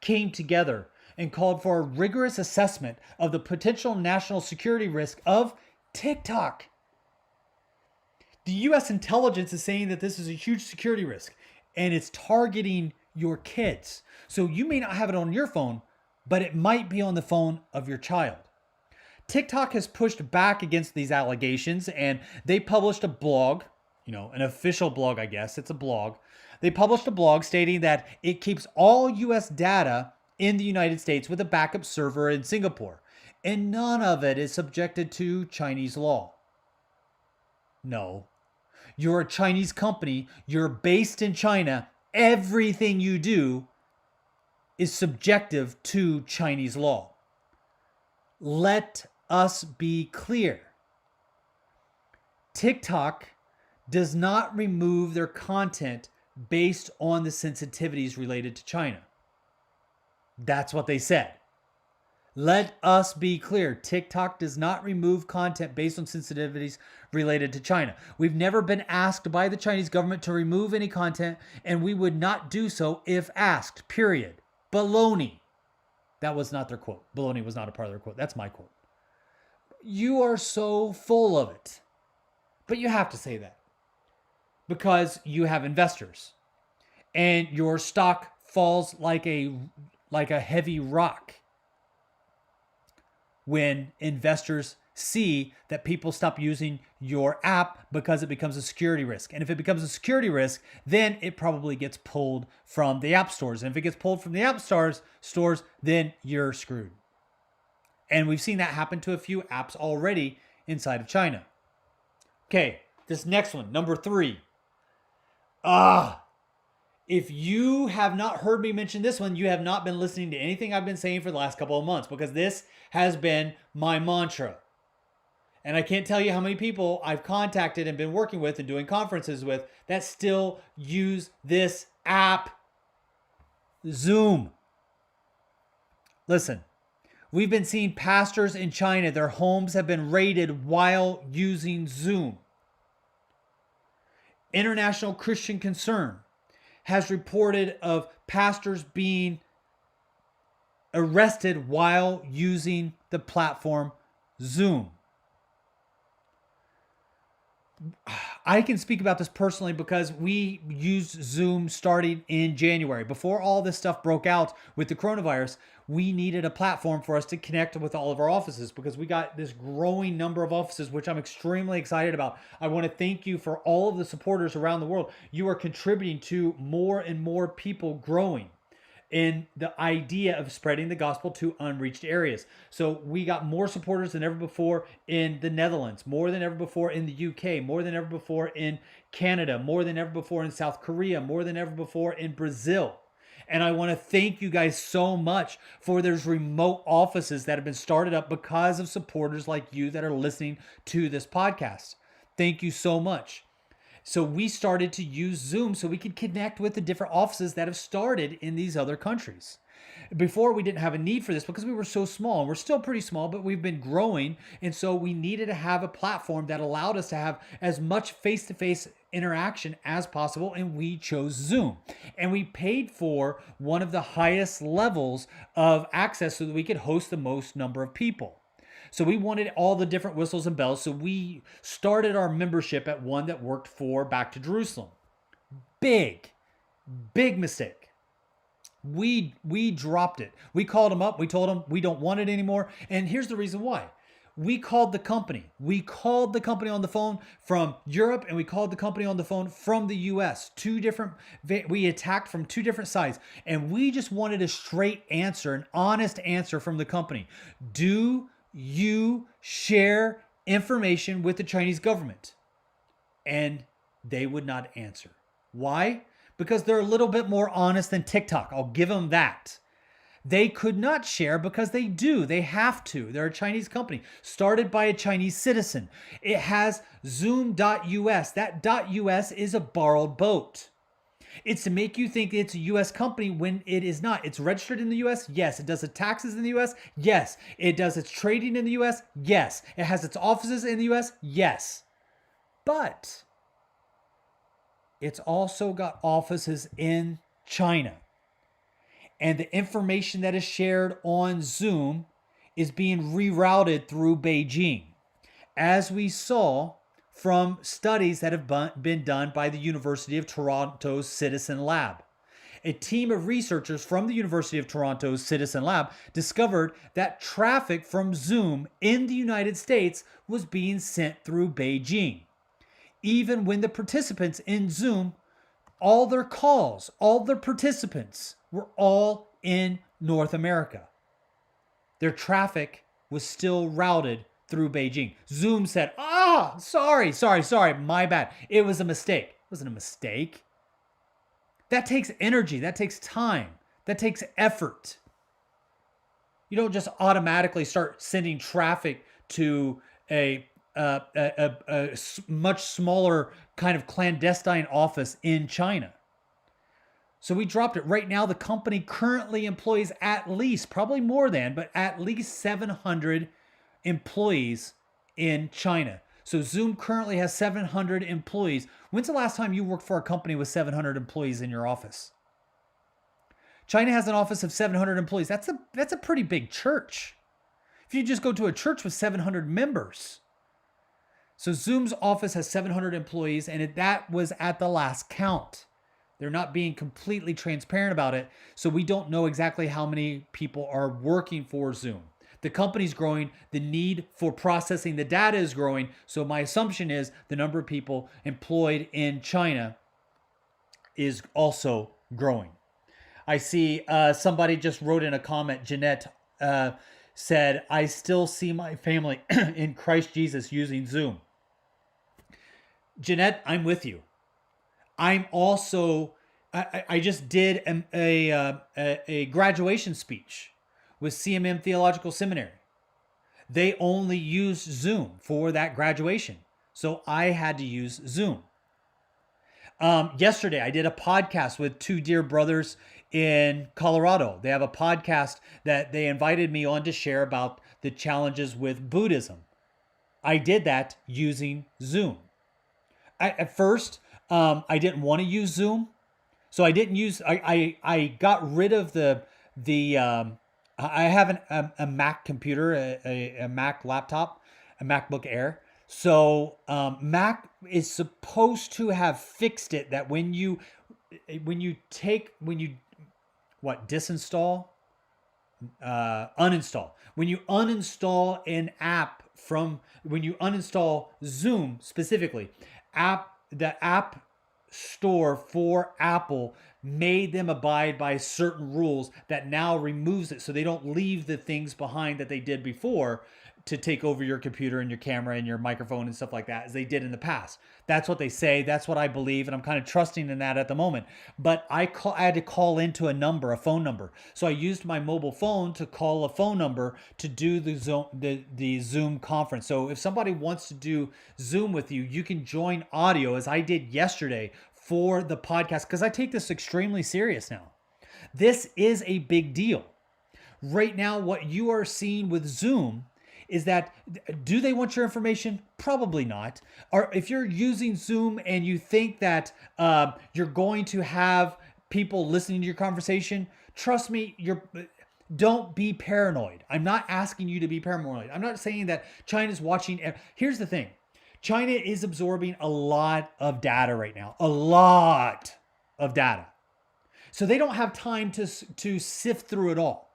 came together and called for a rigorous assessment of the potential national security risk of TikTok. The U.S. intelligence is saying that this is a huge security risk and it's targeting your kids. So you may not have it on your phone, but it might be on the phone of your child. TikTok has pushed back against these allegations and they published a blog, an official blog, I guess. It's a blog. They published a blog stating that it keeps all U.S. data in the United States with a backup server in Singapore, and none of it is subjected to Chinese law. No. You're a Chinese company. You're based in China. Everything you do is subjective to Chinese law. Let us be clear. TikTok does not remove their content based on the sensitivities related to China. That's what they said. Let us be clear. TikTok does not remove content based on sensitivities related to China. We've never been asked by the Chinese government to remove any content, and we would not do so if asked, period. Baloney. That was not their quote. Baloney was not a part of their quote. That's my quote. You are so full of it. But you have to say that because you have investors and your stock falls like a heavy rock when investors see that people stop using your app because it becomes a security risk. And if it becomes a security risk, then it probably gets pulled from the app stores. And if it gets pulled from the app stores, then you're screwed. And we've seen that happen to a few apps already inside of China. Okay, this next one, number 3. If you have not heard me mention this one, you have not been listening to anything I've been saying for the last couple of months, because this has been my mantra. And I can't tell you how many people I've contacted and been working with and doing conferences with that still use this app, Zoom. Listen, we've been seeing pastors in China, their homes have been raided while using Zoom. International Christian Concern has reported of pastors being arrested while using the platform Zoom. I can speak about this personally because we used Zoom starting in January. Before all this stuff broke out with the coronavirus, we needed a platform for us to connect with all of our offices because we got this growing number of offices, which I'm extremely excited about. I want to thank you for all of the supporters around the world. You are contributing to more and more people growing in the idea of spreading the gospel to unreached areas. So we got more supporters than ever before in the Netherlands, more than ever before in the UK, more than ever before in Canada, more than ever before in South Korea, more than ever before in Brazil. And I want to thank you guys so much for those remote offices that have been started up because of supporters like you that are listening to this podcast. Thank you so much. So we started to use Zoom so we could connect with the different offices that have started in these other countries. Before, we didn't have a need for this because we were so small. We're still pretty small, but we've been growing. And so we needed to have a platform that allowed us to have as much face-to-face interaction as possible. And we chose Zoom. And we paid for one of the highest levels of access so that we could host the most number of people. So we wanted all the different whistles and bells. So we started our membership at one that worked for Back to Jerusalem. Big mistake. We dropped it. We called them up. We told them we don't want it anymore. And here's the reason why. We called the company. We called the company on the phone from Europe, and we called the company on the phone from the US. We attacked from 2 different sides. And we just wanted a straight answer, an honest answer from the company. Do you share information with the Chinese government? And they would not answer. Why? Because they're a little bit more honest than TikTok. I'll give them that. They could not share because they do. They have to. They're a Chinese company started by a Chinese citizen. It has Zoom.us. That .us is a borrowed boat. It's to make you think it's a U.S. company when it is not. It's registered in the U.S. Yes. It does its taxes in the U.S. Yes. It does its trading in the U.S. Yes. It has its offices in the U.S. Yes. But it's also got offices in China. And the information that is shared on Zoom is being rerouted through Beijing. As we saw from studies that have been done by the University of Toronto's Citizen Lab. A team of researchers from the University of Toronto's Citizen Lab discovered that traffic from Zoom in the United States was being sent through Beijing. Even when the participants in Zoom, all their calls, all their participants were all in North America. Their traffic was still routed through Beijing. Zoom said, sorry, my bad. It was a mistake. It wasn't a mistake. That takes energy. That takes time. That takes effort. You don't just automatically start sending traffic to a much smaller kind of clandestine office in China. So we dropped it. Right now, the company currently employs at least, probably more than, but at least 700 employees in China. So Zoom currently has 700 employees. When's the last time you worked for a company with 700 employees in your office? China has an office of 700 employees. That's a pretty big church. If you just go to a church with 700 members. So Zoom's office has 700 employees, and that was at the last count. They're not being completely transparent about it, so we don't know exactly how many people are working for Zoom. The company's growing, the need for processing the data is growing, so my assumption is the number of people employed in China is also growing. I see somebody just wrote in a comment, Jeanette said, I still see my family in Christ Jesus using Zoom. Jeanette, I'm with you. I'm also, I just did a graduation speech with CMM Theological Seminary. They only use Zoom for that graduation. So I had to use Zoom. Yesterday, I did a podcast with two dear brothers in Colorado. They have a podcast that they invited me on to share about the challenges with Buddhism. I did that using Zoom. At first, I didn't want to use Zoom, so I didn't use. I got rid of the. I have a Mac computer, a Mac laptop, a MacBook Air. So Mac is supposed to have fixed it that when you disinstall, uninstall. When you uninstall an app when you uninstall Zoom specifically, the app store for Apple made them abide by certain rules that now removes it so they don't leave the things behind that they did before to take over your computer and your camera and your microphone and stuff like that as they did in the past. That's what they say. That's what I believe. And I'm kind of trusting in that at the moment. But I had to call into a phone number. So I used my mobile phone to call a phone number to do the Zoom conference. So if somebody wants to do Zoom with you, you can join audio as I did yesterday for the podcast because I take this extremely serious now. This is a big deal. Right now, what you are seeing with Zoom is that, do they want your information? Probably not. Or if you're using Zoom and you think that you're going to have people listening to your conversation, trust me, don't be paranoid. I'm not asking you to be paranoid. I'm not saying that China's watching. Here's the thing. China is absorbing a lot of data right now. A lot of data. So they don't have time to sift through it all.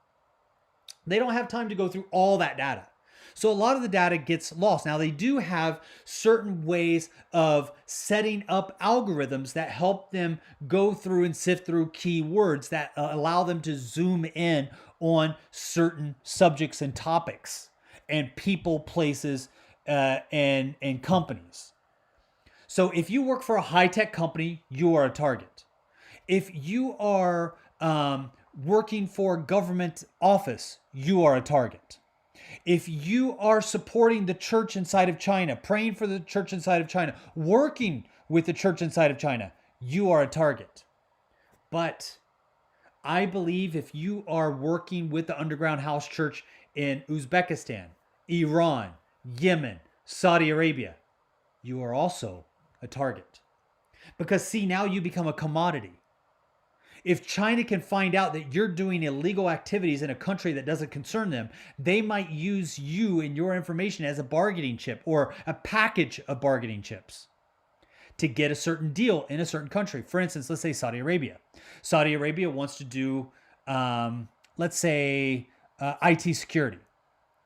They don't have time to go through all that data. So a lot of the data gets lost. Now, they do have certain ways of setting up algorithms that help them go through and sift through keywords that allow them to zoom in on certain subjects and topics and people, places, and companies. So if you work for a high-tech company, you are a target. If you are working for a government office, you are a target. If you are supporting the church inside of China, praying for the church inside of China, working with the church inside of China, you are a target. But I believe if you are working with the underground house church in Uzbekistan, Iran, Yemen, Saudi Arabia, you are also a target. Because see, now you become a commodity. If China can find out that you're doing illegal activities in a country that doesn't concern them, they might use you and your information as a bargaining chip or a package of bargaining chips to get a certain deal in a certain country. For instance, let's say Saudi Arabia. Saudi Arabia wants to do, let's say, IT security.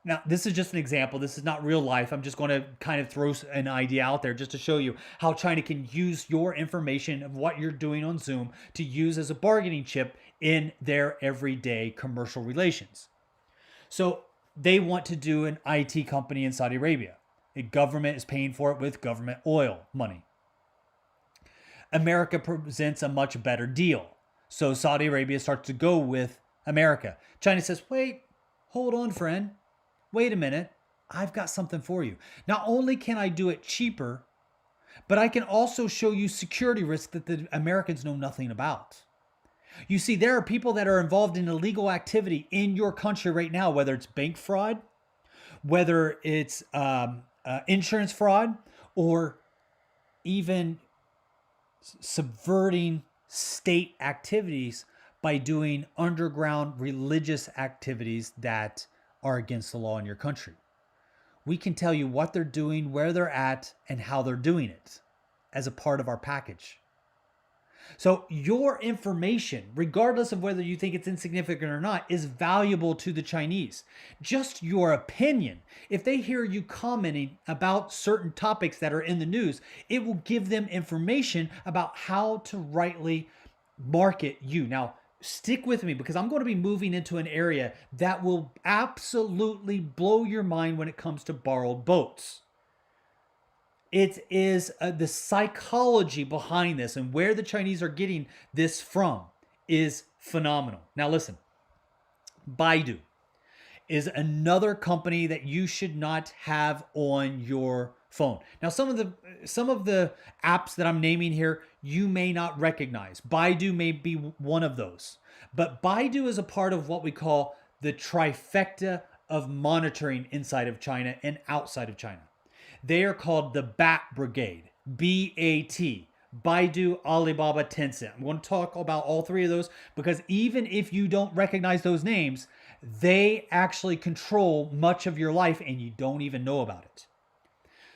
Now, this is just an example. This is not real life. I'm just going to kind of throw an idea out there just to show you how China can use your information of what you're doing on Zoom to use as a bargaining chip in their everyday commercial relations. So they want to do an IT company in Saudi Arabia. The government is paying for it with government oil money. America presents a much better deal. So Saudi Arabia starts to go with America. China says, wait, hold on, friend. Wait a minute. I've got something for you. Not only can I do it cheaper, but I can also show you security risks that the Americans know nothing about. You see, there are people that are involved in illegal activity in your country right now, whether it's bank fraud, whether it's insurance fraud, or even subverting state activities by doing underground religious activities that are against the law in your country. We can tell you what they're doing, where they're at, and how they're doing it as a part of our package. So your information, regardless of whether you think it's insignificant or not, is valuable to the Chinese. Just your opinion, if they hear you commenting about certain topics that are in the news, it will give them information about how to rightly market you. Now, stick with me because I'm going to be moving into an area that will absolutely blow your mind when it comes to borrowed boats. It is the psychology behind this, and where the Chinese are getting this from is phenomenal. Now, listen, Baidu is another company that you should not have on your phone. Now, some of the apps that I'm naming here, you may not recognize. Baidu may be one of those. But Baidu is a part of what we call the trifecta of monitoring inside of China and outside of China. They are called the B.A.T Brigade, B.A.T, Baidu, Alibaba, Tencent. I'm going to talk about all three of those because even if you don't recognize those names, they actually control much of your life and you don't even know about it.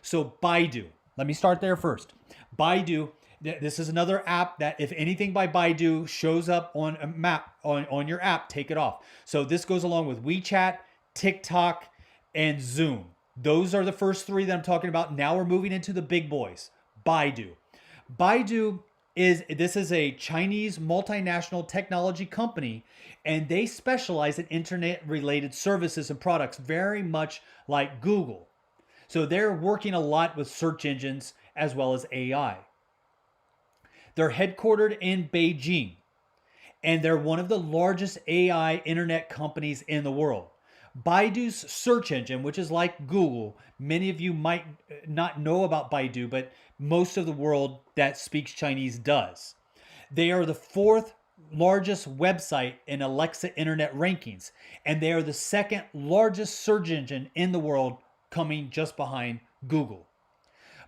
So Baidu, let me start there first. Baidu, this is another app that if anything by Baidu shows up on a map, on your app, take it off. So this goes along with WeChat, TikTok, and Zoom. Those are the first three that I'm talking about. Now we're moving into the big boys. Baidu. Baidu is a Chinese multinational technology company, and they specialize in internet-related services and products, very much like Google. So they're working a lot with search engines as well as AI. They're headquartered in Beijing, and they're one of the largest AI internet companies in the world. Baidu's search engine, which is like Google, many of you might not know about Baidu, but most of the world that speaks Chinese does. They are the fourth largest website in Alexa internet rankings, and they are the second largest search engine in the world, coming just behind Google.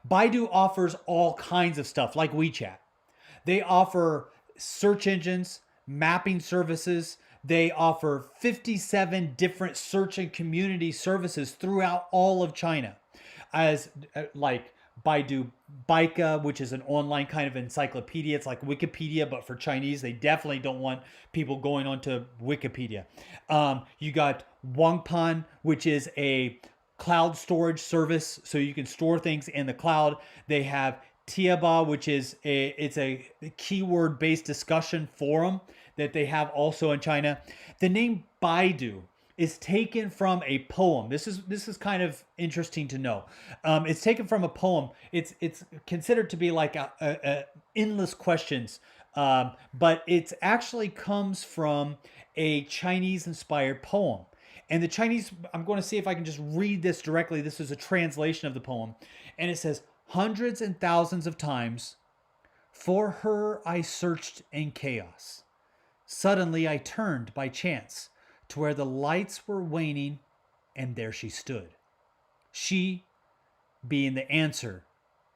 Baidu offers all kinds of stuff like WeChat. They offer search engines, mapping services. They offer 57 different search and community services throughout all of China, as like Baidu Baika, which is an online kind of encyclopedia. It's like Wikipedia, but for Chinese. They definitely don't want people going onto Wikipedia. You got Wangpan, which is a cloud storage service, so you can store things in the cloud. They have Tiaba, which is a keyword-based discussion forum that they have also in China. The name Baidu is taken from a poem. This is kind of interesting to know. It's taken from a poem. It's considered to be like a endless questions, but it actually comes from a Chinese-inspired poem. And the Chinese, I'm going to see if I can just read this directly. This is a translation of the poem, and it says, "Hundreds and thousands of times, for her I searched in chaos. Suddenly I turned by chance to where the lights were waning, and there she stood. She being the answer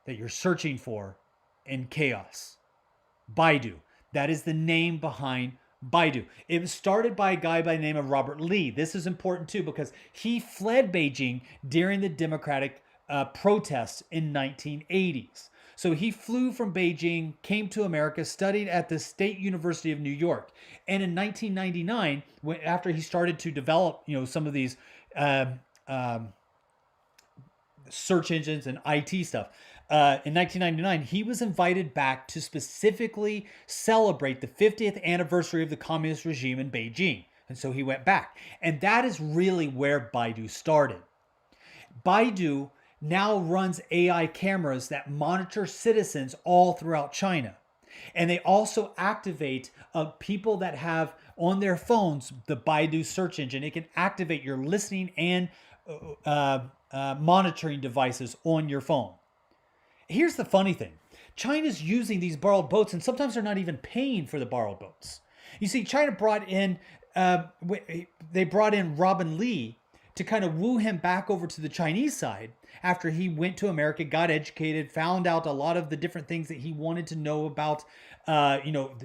that you're searching for in chaos. Baidu. That is the name behind Baidu. It was started by a guy by the name of Robert Lee. This is important too because he fled Beijing during the democratic protests in 1980s. So he flew from Beijing, came to America, studied at the State University of New York. And in 1999, after he started to develop, some of these search engines and IT stuff, in 1999, he was invited back to specifically celebrate the 50th anniversary of the communist regime in Beijing. And so he went back. And that is really where Baidu started. Baidu now runs AI cameras that monitor citizens all throughout China. And they also activate people that have on their phones the Baidu search engine. It can activate your listening and monitoring devices on your phone. Here's the funny thing. China's using these borrowed boats, and sometimes they're not even paying for the borrowed boats. You see, China they brought in Robin Lee to kind of woo him back over to the Chinese side after he went to America, got educated, found out a lot of the different things that he wanted to know about,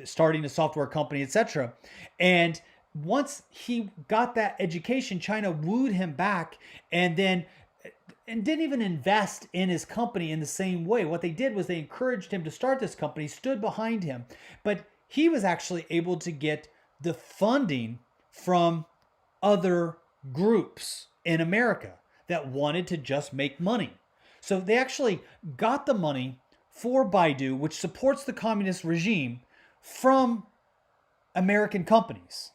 starting a software company, etc. And once he got that education, China wooed him back, and didn't even invest in his company in the same way. What they did was they encouraged him to start this company, stood behind him, but he was actually able to get the funding from other groups in America that wanted to just make money. So they actually got the money for Baidu, which supports the communist regime, from American companies.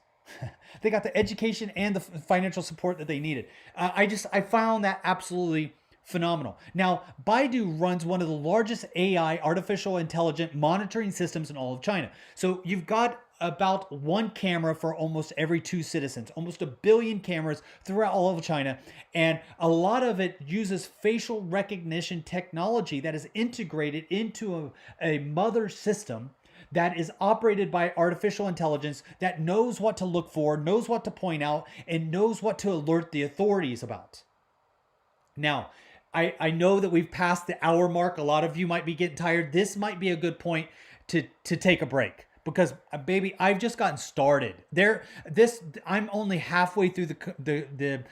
They got the education and the financial support that they needed. I found that absolutely phenomenal. Now, Baidu runs one of the largest AI, artificial intelligent monitoring systems in all of China. So you've got about one camera for almost every 2 citizens, almost 1 billion cameras throughout all of China. And a lot of it uses facial recognition technology that is integrated into a mother system that is operated by artificial intelligence that knows what to look for, knows what to point out, and knows what to alert the authorities about. Now, I know that we've passed the hour mark. A lot of you might be getting tired. This might be a good point to take a break, because baby, I've just gotten started. I'm only halfway through the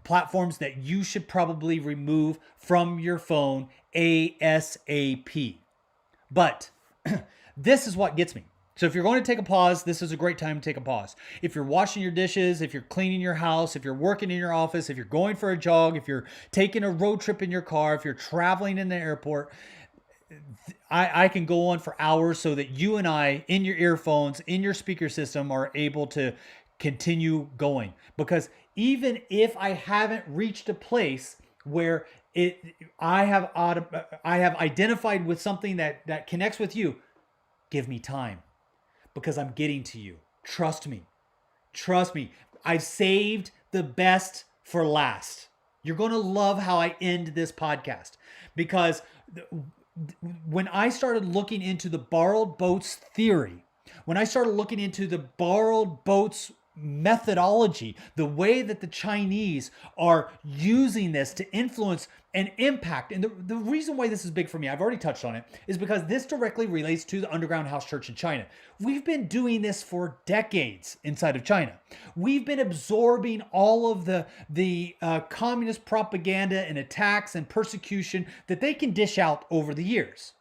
platforms that you should probably remove from your phone ASAP. But this is what gets me. So if you're going to take a pause, this is a great time to take a pause. If you're washing your dishes, if you're cleaning your house, if you're working in your office, if you're going for a jog, if you're taking a road trip in your car, if you're traveling in the airport, I can go on for hours so that you and I, in your earphones, in your speaker system, are able to continue going. Because even if I haven't reached a place where I have identified with something that connects with you, give me time, because I'm getting to you. Trust me. Trust me. I've saved the best for last. You're going to love how I end this podcast, because when I started looking into the borrowed boats theory, when I started looking into the borrowed boats methodology, the way that the Chinese are using this to influence and impact. And the reason why this is big for me, I've already touched on it, is because this directly relates to the underground house church in China. We've been doing this for decades inside of China. We've been absorbing all of the communist propaganda and attacks and persecution that they can dish out over the years.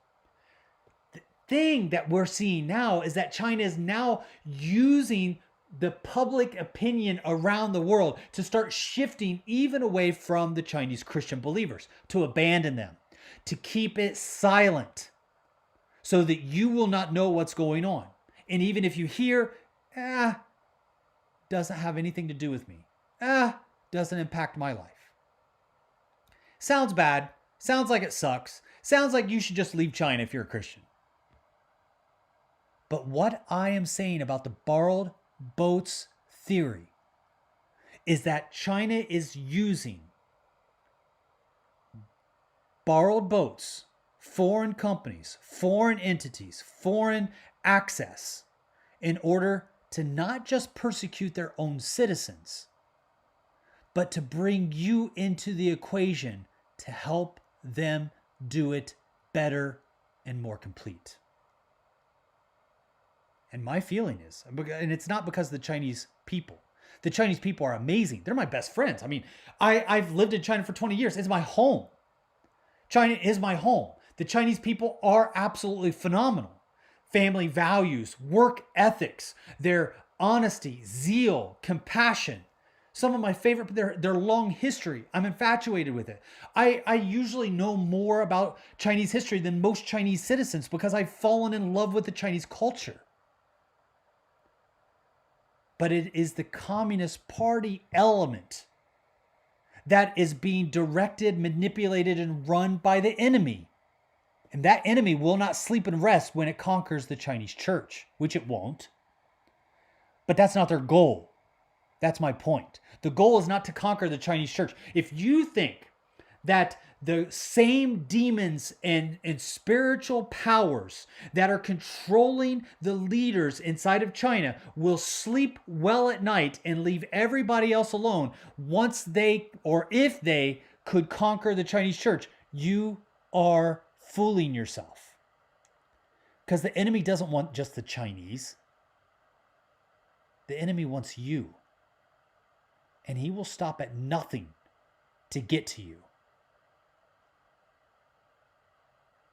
The thing that we're seeing now is that China is now using the public opinion around the world to start shifting even away from the Chinese Christian believers, to abandon them, to keep it silent so that you will not know what's going on. And even if you hear, doesn't have anything to do with me, doesn't impact my life. Sounds bad. Sounds like it sucks. Sounds like you should just leave China if you're a Christian. But what I am saying about the borrowed boats theory is that China is using borrowed boats, foreign companies, foreign entities, foreign access, in order to not just persecute their own citizens, but to bring you into the equation to help them do it better and more complete. And my feeling is, and it's not because of the Chinese people. The Chinese people are amazing. They're my best friends. I mean, I've lived in China for 20 years. It's my home. China is my home. The Chinese people are absolutely phenomenal. Family values, work ethics, their honesty, zeal, compassion. Some of my favorite, their long history. I'm infatuated with it. I usually know more about Chinese history than most Chinese citizens because I've fallen in love with the Chinese culture. but it is the Communist Party element that is being directed, manipulated, and run by the enemy. And that enemy will not sleep and rest when it conquers the Chinese church, which it won't. But that's not their goal. That's my point. The goal is not to conquer the Chinese church. If you think that the same demons and spiritual powers that are controlling the leaders inside of China will sleep well at night and leave everybody else alone once they, or if they, could conquer the Chinese church, you are fooling yourself. Because the enemy doesn't want just the Chinese. The enemy wants you. And he will stop at nothing to get to you.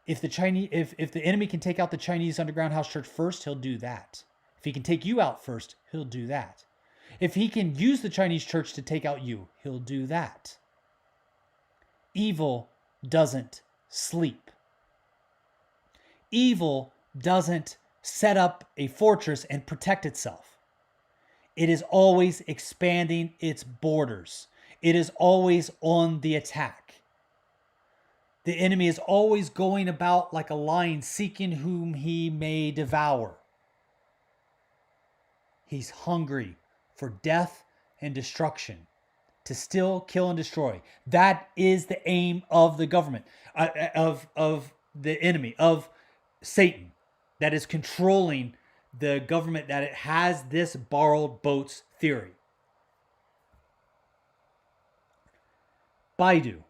If the enemy can take out the Chinese underground house church first, he'll do that. If he can take you out first, he'll do that. If he can use the Chinese church to take out you, he'll do that. Evil doesn't sleep. Evil doesn't set up a fortress and protect itself. It is always expanding its borders. It is always on the attack. The enemy is always going about like a lion, seeking whom he may devour. He's hungry for death and destruction, to steal, kill, and destroy. That is the aim of the government, of the enemy, of Satan, that is controlling the government, that it has this borrowed boats theory. Baidu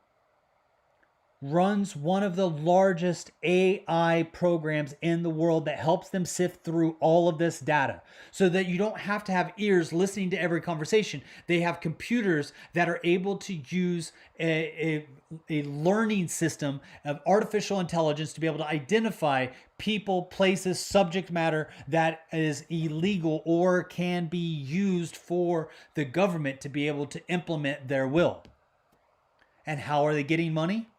runs one of the largest AI programs in the world that helps them sift through all of this data so that you don't have to have ears listening to every conversation. They have computers that are able to use a learning system of artificial intelligence to be able to identify people, places, subject matter that is illegal or can be used for the government to be able to implement their will. And how are they getting money?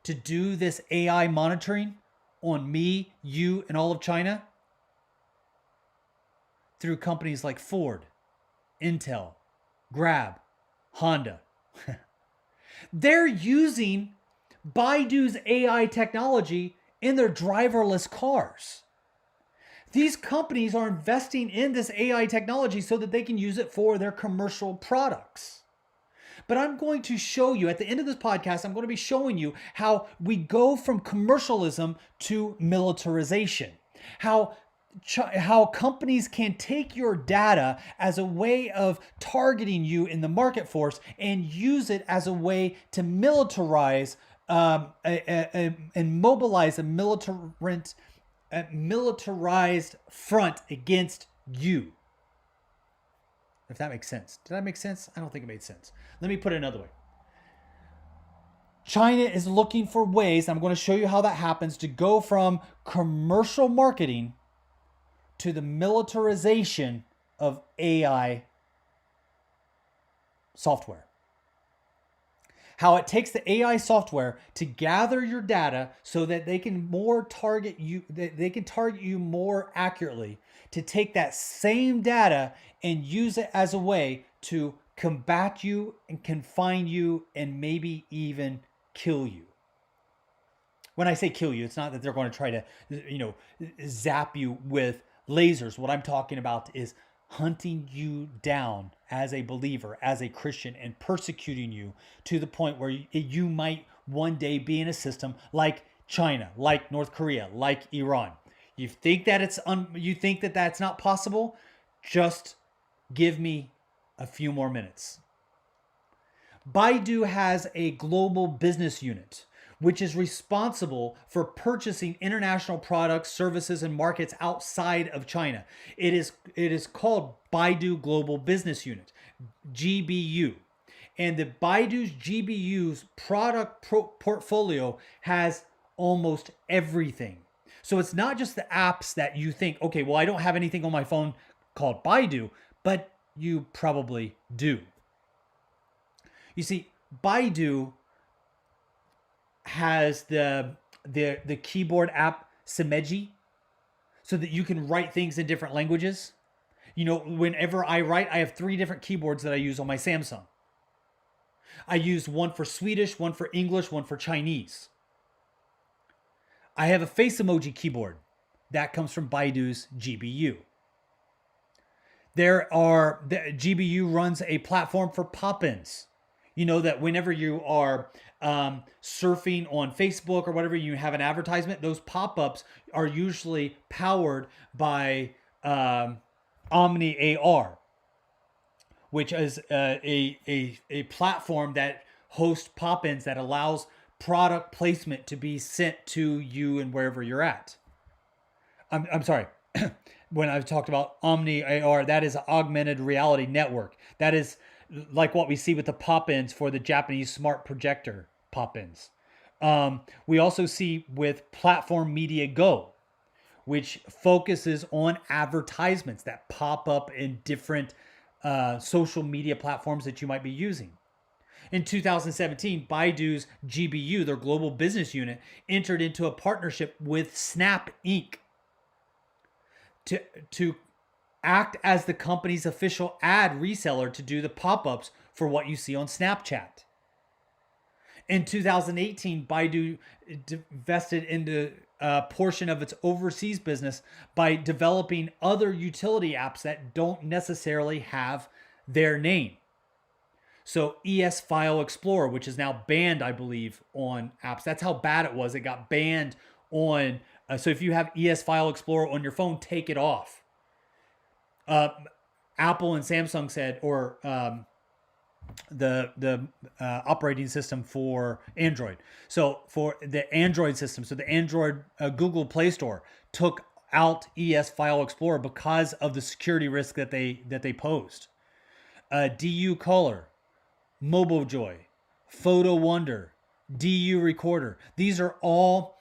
To do this AI monitoring on me, you, and all of China? Through companies like Ford, Intel, Grab, Honda. They're using Baidu's AI technology in their driverless cars. These companies are investing in this AI technology so that they can use it for their commercial products. But I'm going to show you, at the end of this podcast, I'm going to be showing you how we go from commercialism to militarization. How companies can take your data as a way of targeting you in the market force and use it as a way to militarize and mobilize a militarized front against you. If that makes sense. Did that make sense? I don't think it made sense. Let me put it another way. China is looking for ways, I'm going to show you how that happens, to go from commercial marketing to the militarization of AI software. How it takes the AI software to gather your data so that they can target you more accurately, to take that same data and use it as a way to combat you and confine you and maybe even kill you. When I say kill you, it's not that they're going to try to, zap you with lasers. What I'm talking about is hunting you down as a believer, as a Christian, and persecuting you to the point where you might one day be in a system like China, like North Korea, like Iran. You think that that's not possible? Just give me a few more minutes. Baidu has a global business unit which is responsible for purchasing international products, services, and markets outside of China. It is called Baidu Global Business Unit, GBU. And the Baidu's GBU's product portfolio has almost everything. So it's not just the apps that you think, okay, well, I don't have anything on my phone called Baidu, but you probably do. You see, Baidu has the keyboard app Simeji, so that you can write things in different languages. Whenever I write, I have 3 different keyboards that I use on my Samsung. I use one for Swedish, one for English, one for Chinese. I have a face emoji keyboard that comes from Baidu's GBU. The GBU runs a platform for pop-ins. You know that whenever you are surfing on Facebook or whatever, you have an advertisement. Those pop-ups are usually powered by Omni AR, which is a platform that hosts pop-ins that allows product placement to be sent to you and wherever you're at. I'm sorry. When I've talked about Omni AR, that is an augmented reality network. That is like what we see with the pop-ins for the Japanese smart projector pop-ins. We also see with Platform Media Go, which focuses on advertisements that pop up in different social media platforms that you might be using. In 2017, Baidu's GBU, their global business unit, entered into a partnership with Snap Inc. to act as the company's official ad reseller to do the pop-ups for what you see on Snapchat. In 2018, Baidu invested into a portion of its overseas business by developing other utility apps that don't necessarily have their name. So ES File Explorer, which is now banned, I believe, on apps. That's how bad it was. It got banned on. So if you have ES File Explorer on your phone, take it off. Apple and Samsung said, or the operating system for Android. So for the Android system, so the Android Google Play Store took out ES File Explorer because of the security risk that they posed. DU Color, MobileJoy, Photo Wonder, DU Recorder. These are all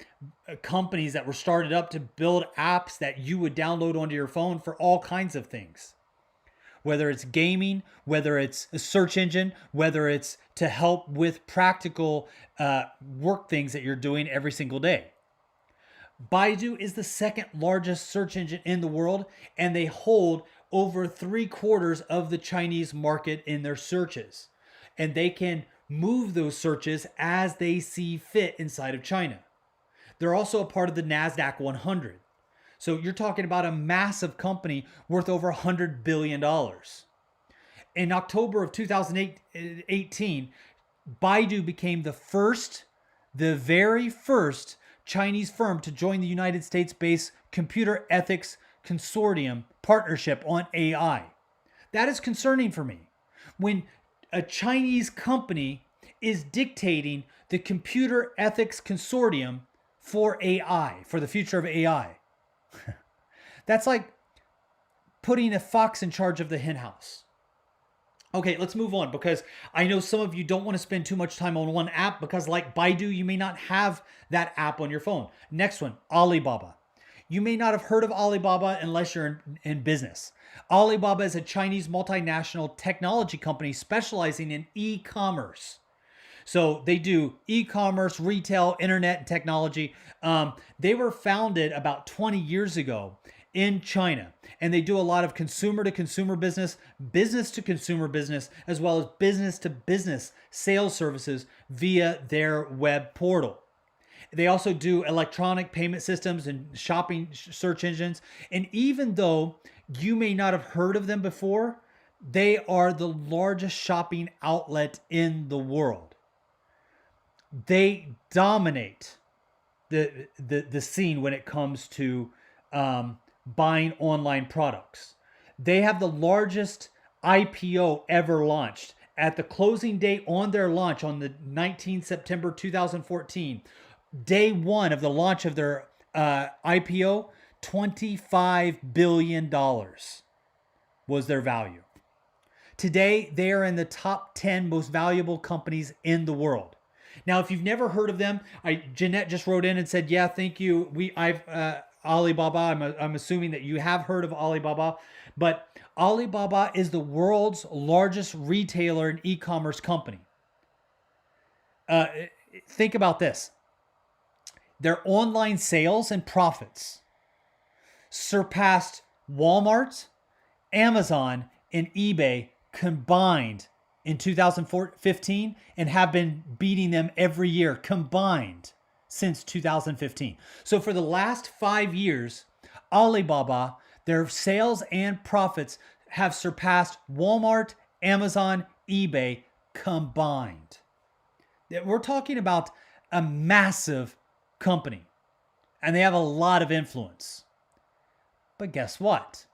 companies that were started up to build apps that you would download onto your phone for all kinds of things. Whether it's gaming, whether it's a search engine, whether it's to help with practical work things that you're doing every single day. Baidu is the second largest search engine in the world, and they hold over 3/4 of the Chinese market in their searches. And they can move those searches as they see fit inside of China. They're also a part of the NASDAQ 100. So you're talking about a massive company worth over $100 billion. In October of 2018, Baidu became the very first Chinese firm to join the United States-based Computer Ethics Consortium partnership on AI. That is concerning for me. When a Chinese company is dictating the Computer Ethics Consortium for AI, for the future of AI. That's like putting a fox in charge of the henhouse. Okay, let's move on, because I know some of you don't want to spend too much time on one app because, like Baidu, you may not have that app on your phone. Next one, Alibaba. You may not have heard of Alibaba unless you're in business. Alibaba is a Chinese multinational technology company specializing in e-commerce. So they do e-commerce, retail, internet, and technology. They were founded about 20 years ago in China, and they do a lot of consumer to consumer business to consumer business, as well as business to business sales services via their web portal. They also do electronic payment systems and shopping search engines. And even though you may not have heard of them before, they are the largest shopping outlet in the world. They dominate the scene when it comes to buying online products. They have the largest IPO ever launched. At the closing date on their launch on the 19th September 2014, day one of the launch of their IPO, $25 billion was their value. Today, they are in the top 10 most valuable companies in the world. Now, if you've never heard of them, Jeanette just wrote in and said, "Yeah, thank you. Alibaba. I'm assuming that you have heard of Alibaba, but Alibaba is the world's largest retailer and e-commerce company. Think about this: their online sales and profits surpassed Walmart Amazon and eBay combined in 2015 and have been beating them every year combined since 2015. So for the last 5 years, Alibaba, their sales and profits have surpassed Walmart, Amazon, eBay combined. We're talking about a massive company, and they have a lot of influence. But guess what?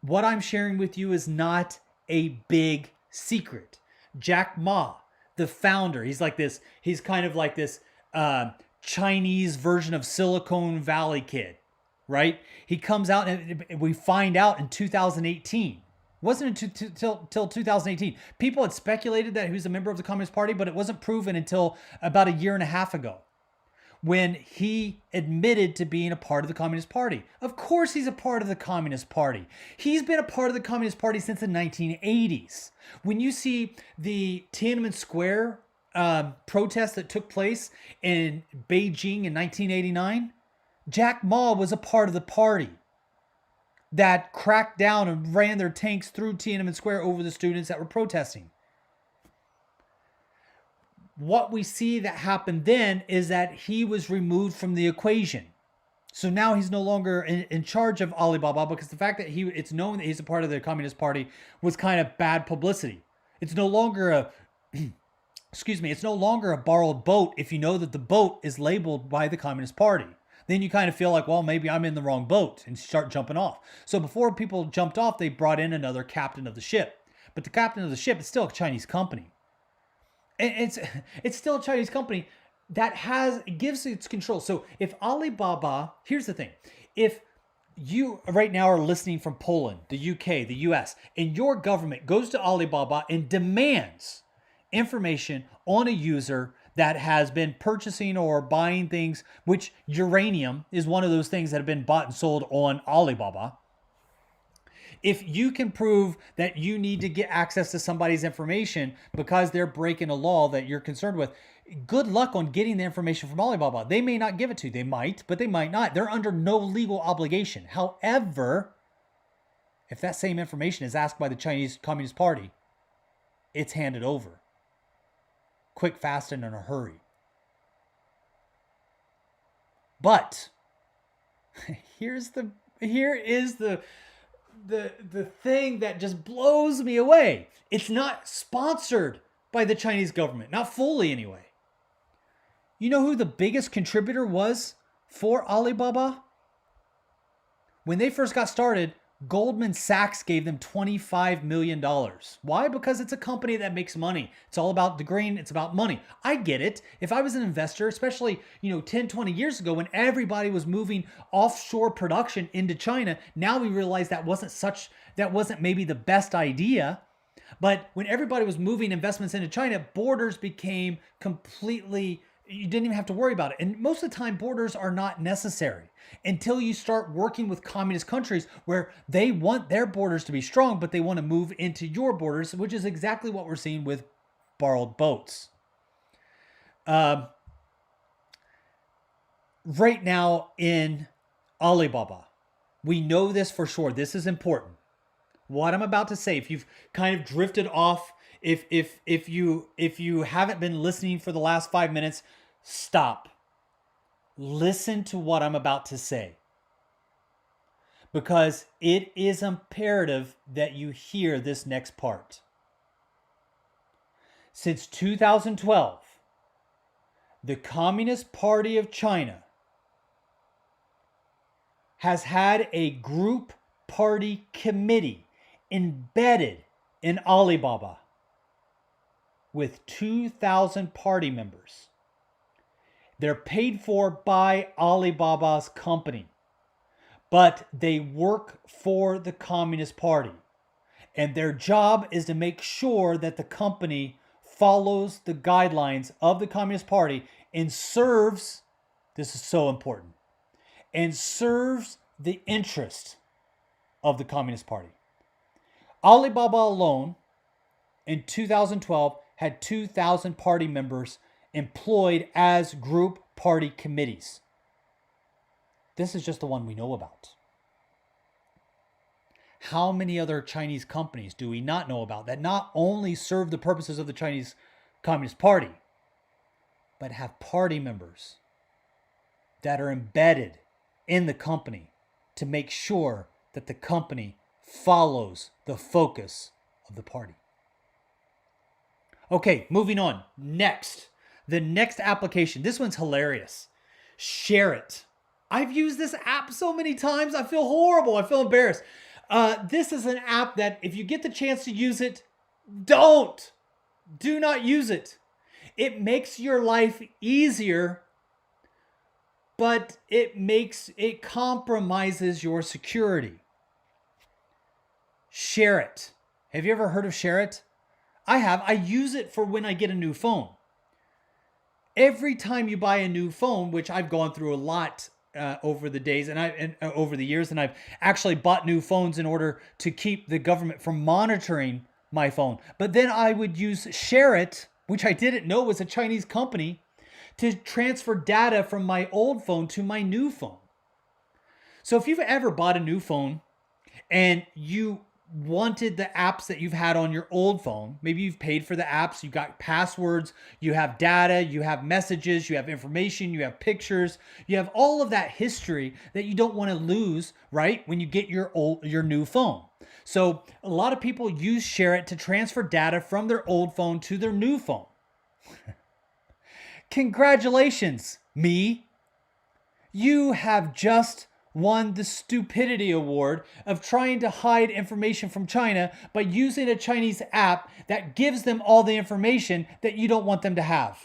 What I'm sharing with you is not a big secret. Jack Ma, the founder, he's kind of like this Chinese version of Silicon Valley kid, right? He comes out and we find out in 2018. It wasn't until 2018. People had speculated that he was a member of the Communist Party, but it wasn't proven until about a year and a half ago, when he admitted to being a part of the Communist Party. Of course he's a part of the Communist Party. He's been a part of the Communist Party since the 1980s. When you see the Tiananmen Square protest that took place in Beijing in 1989, Jack Ma was a part of the party that cracked down and ran their tanks through Tiananmen Square over the students that were protesting. What we see that happened then is that he was removed from the equation. So now he's no longer in charge of Alibaba, because the fact that it's known that he's a part of the Communist Party was kind of bad publicity. It's no longer a it's no longer a borrowed boat if you know that the boat is labeled by the Communist Party. Then you kind of feel like, well, maybe I'm in the wrong boat, and start jumping off. So before people jumped off, they brought in another captain of the ship. But the captain of the ship is still a Chinese company. It's still a Chinese company that gives its control. So if Alibaba, here's the thing. If you right now are listening from Poland, the UK, the US, and your government goes to Alibaba and demands information on a user that has been purchasing or buying things, which uranium is one of those things that have been bought and sold on Alibaba. If you can prove that you need to get access to somebody's information because they're breaking a law that you're concerned with, good luck on getting the information from Alibaba. They may not give it to you. They might, but they might not. They're under no legal obligation. However, if that same information is asked by the Chinese Communist Party, it's handed over. Quick, fast, and in a hurry. But here is the thing that just blows me away. It's not sponsored by the Chinese government, not fully anyway. You know who the biggest contributor was for Alibaba? When they first got started, Goldman Sachs gave them $25 million. Why? Because it's a company that makes money. It's all about the green. It's about money. I get it. If I was an investor, especially 10, 20 years ago when everybody was moving offshore production into China, now we realize that wasn't maybe the best idea. But when everybody was moving investments into China, borders became completely, you didn't even have to worry about it. And most of the time, borders are not necessary until you start working with communist countries where they want their borders to be strong, but they want to move into your borders, which is exactly what we're seeing with borrowed boats. Right now in Alibaba, we know this for sure. This is important. What I'm about to say, if you've kind of drifted off, if you haven't been listening for the last 5 minutes, stop. Listen to what I'm about to say, because it is imperative that you hear this next part. Since 2012, the Communist Party of China has had a group party committee embedded in Alibaba with 2,000 party members. They're paid for by Alibaba's company, but they work for the Communist Party. And their job is to make sure that the company follows the guidelines of the Communist Party and serves, this is so important, and serves the interest of the Communist Party. Alibaba alone in 2012 had 2,000 party members employed as group party committees. This is just the one we know about. How many other Chinese companies do we not know about that not only serve the purposes of the Chinese Communist Party, but have party members that are embedded in the company to make sure that the company follows the focus of the party? Okay, moving on. Next, the next application. This one's hilarious. Share It. I've used this app so many times. I feel horrible. I feel embarrassed. This is an app that if you get the chance to use it, don't. Do not use it. It makes your life easier, but it compromises your security. Share It. Have you ever heard of Share It? I have. I use it for when I get a new phone. Every time you buy a new phone, which I've gone through a lot over the days and over the years, and I've actually bought new phones in order to keep the government from monitoring my phone. But then I would use Share It, which I didn't know was a Chinese company, to transfer data from my old phone to my new phone. So if you've ever bought a new phone and you wanted the apps that you've had on your old phone, maybe you've paid for the apps, you got passwords, you have data, you have messages, you have information, you have pictures, you have all of that history that you don't want to lose, right, when you get your new phone. So a lot of people use Share It to transfer data from their old phone to their new phone. Congratulations, me. You have just won the stupidity award of trying to hide information from China by using a Chinese app that gives them all the information that you don't want them to have.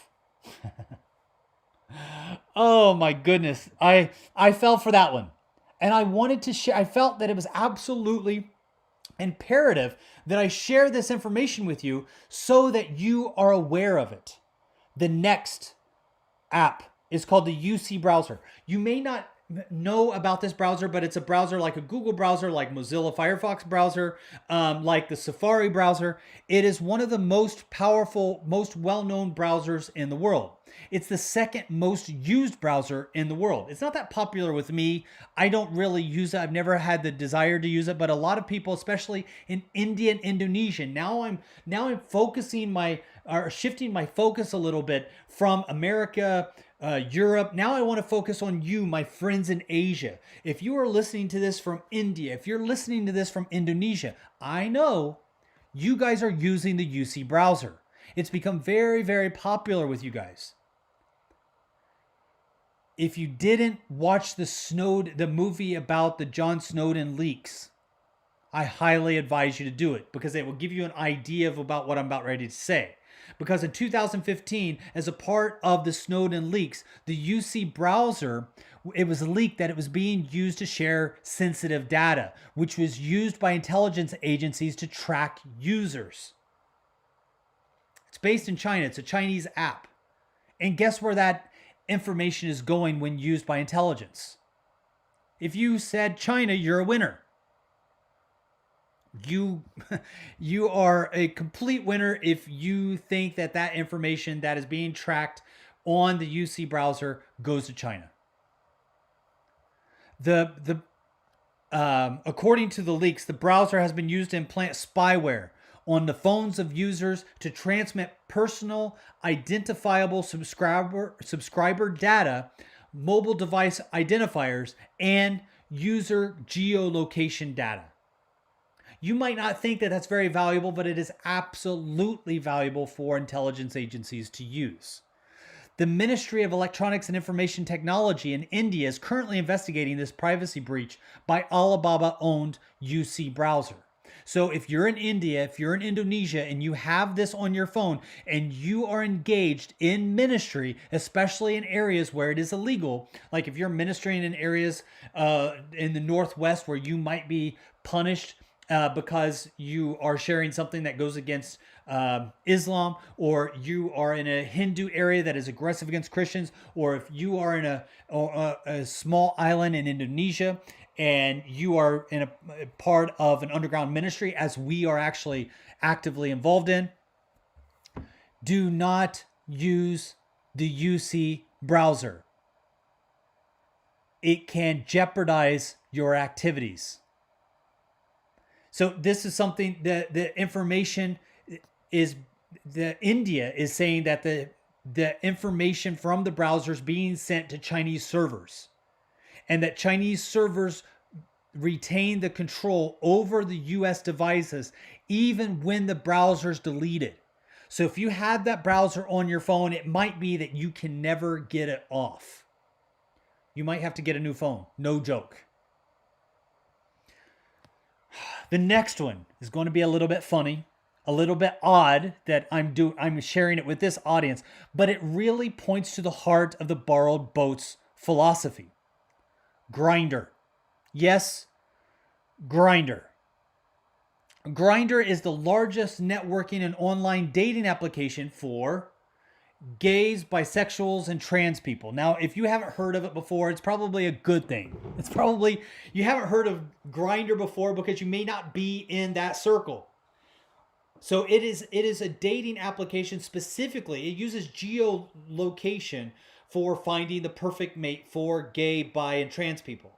Oh my goodness. I fell for that one. And I wanted to share, I felt that it was absolutely imperative that I share this information with you so that you are aware of it. The next app is called the UC browser. You may not know about this browser, but it's a browser like a Google browser, like Mozilla Firefox browser, like the Safari browser. It is one of the most powerful, most well-known browsers in the world. It's the second most used browser in the world. It's not that popular with me. I don't really use it. I've never had the desire to use it, but a lot of people, especially in India and Indonesia, now I'm focusing shifting my focus a little bit from America, Europe. Now I want to focus on you, my friends in Asia. If you are listening to this from India, if you're listening to this from Indonesia, I know you guys are using the UC browser. It's become very, very popular with you guys. If you didn't watch the movie about the John Snowden leaks, I highly advise you to do it because it will give you an idea about what I'm about ready to say. Because in 2015, as a part of the Snowden leaks, the UC browser, it was leaked that it was being used to share sensitive data, which was used by intelligence agencies to track users. It's based in China. It's a Chinese app. And guess where that information is going when used by intelligence? If you said China, you're a winner. You are a complete winner if you think that information that is being tracked on the UC browser goes to China. According to the leaks, the browser has been used to implant spyware on the phones of users to transmit personal identifiable subscriber data, mobile device identifiers, and user geolocation data. You might not think that that's very valuable, but it is absolutely valuable for intelligence agencies to use. The Ministry of Electronics and Information Technology in India is currently investigating this privacy breach by Alibaba-owned UC browser. So if you're in India, if you're in Indonesia, and you have this on your phone and you are engaged in ministry, especially in areas where it is illegal, like if you're ministering in areas in the Northwest where you might be punished because you are sharing something that goes against Islam, or you are in a Hindu area that is aggressive against Christians, or if you are in a small island in Indonesia and you are in a part of an underground ministry, as we are actually actively involved in, do not use the UC browser. It can jeopardize your activities. So this is something that the information is, the India is saying that the information from the browsers being sent to Chinese servers, and that Chinese servers retain the control over the US devices even when the browser's deleted. So if you had that browser on your phone, it might be that you can never get it off. You might have to get a new phone. No joke. The next one is going to be a little bit funny, a little bit odd that I'm sharing it with this audience, but it really points to the heart of the borrowed boats philosophy. Grinder. Yes, Grinder. Grinder is the largest networking and online dating application for gays, bisexuals, and trans people. Now, if you haven't heard of it before, it's probably a good thing. It's probably, you haven't heard of Grinder before because you may not be in that circle. So it is a dating application specifically. It uses geolocation for finding the perfect mate for gay, bi, and trans people.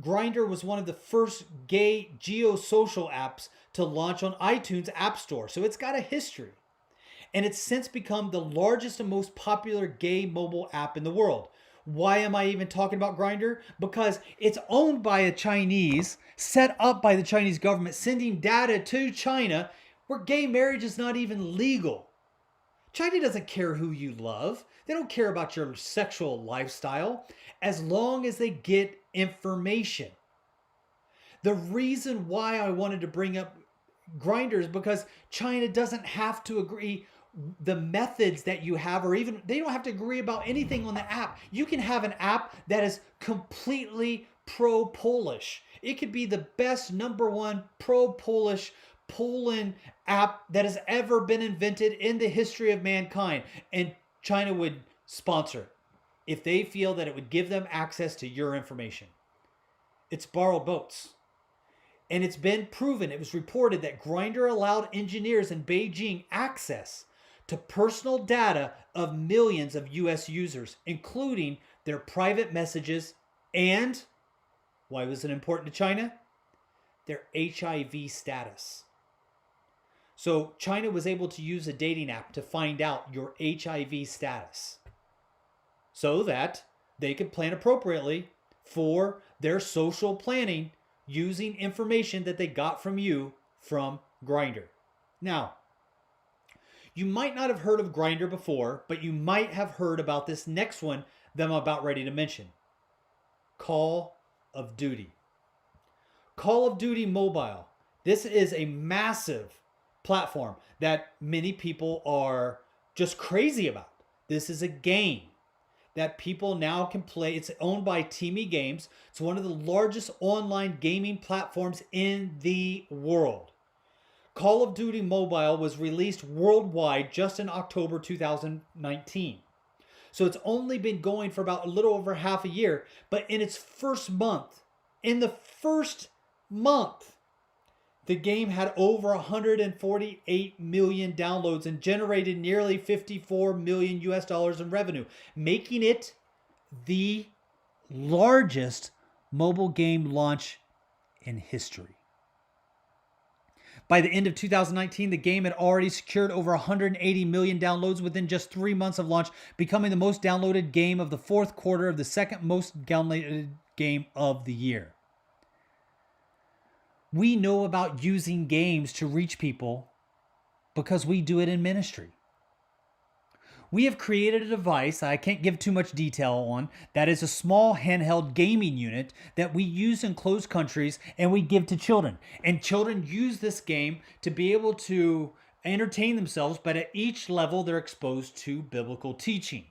Grindr was one of the first gay geosocial apps to launch on iTunes App Store, so it's got a history. And it's since become the largest and most popular gay mobile app in the world. Why am I even talking about Grindr? Because it's owned by a Chinese, set up by the Chinese government, sending data to China where gay marriage is not even legal. China doesn't care who you love. They don't care about your sexual lifestyle as long as they get information. The reason why I wanted to bring up Grindr is because China doesn't have to agree the methods that you have, or even they don't have to agree about anything on the app. You can have an app that is completely pro-Polish. It could be the best #1 pro-Polish Poland app that has ever been invented in the history of mankind, and China would sponsor it if they feel that it would give them access to your information. It's borrowed boats. And it's been proven, it was reported that Grindr allowed engineers in Beijing access to personal data of millions of US users, including their private messages and, why was it important to China? Their HIV status. So China was able to use a dating app to find out your HIV status so that they could plan appropriately for their social planning using information that they got from you from Grindr. Now, you might not have heard of Grindr before, but you might have heard about this next one that I'm about ready to mention. Call of Duty. Call of Duty Mobile. This is a massive platform that many people are just crazy about. This is a game that people now can play. It's owned by Teamy Games. It's one of the largest online gaming platforms in the world. Call of Duty Mobile was released worldwide just in October 2019. So it's only been going for about a little over half a year, but in its first month, the game had over 148 million downloads and generated nearly 54 million US dollars in revenue, making it the largest mobile game launch in history. By the end of 2019, the game had already secured over 180 million downloads within just 3 months of launch, becoming the most downloaded game of the fourth quarter of the second most downloaded game of the year. We know about using games to reach people because we do it in ministry. We have created a device I can't give too much detail on that is a small handheld gaming unit that we use in closed countries and we give to children. And children use this game to be able to entertain themselves, but at each level they're exposed to biblical teaching.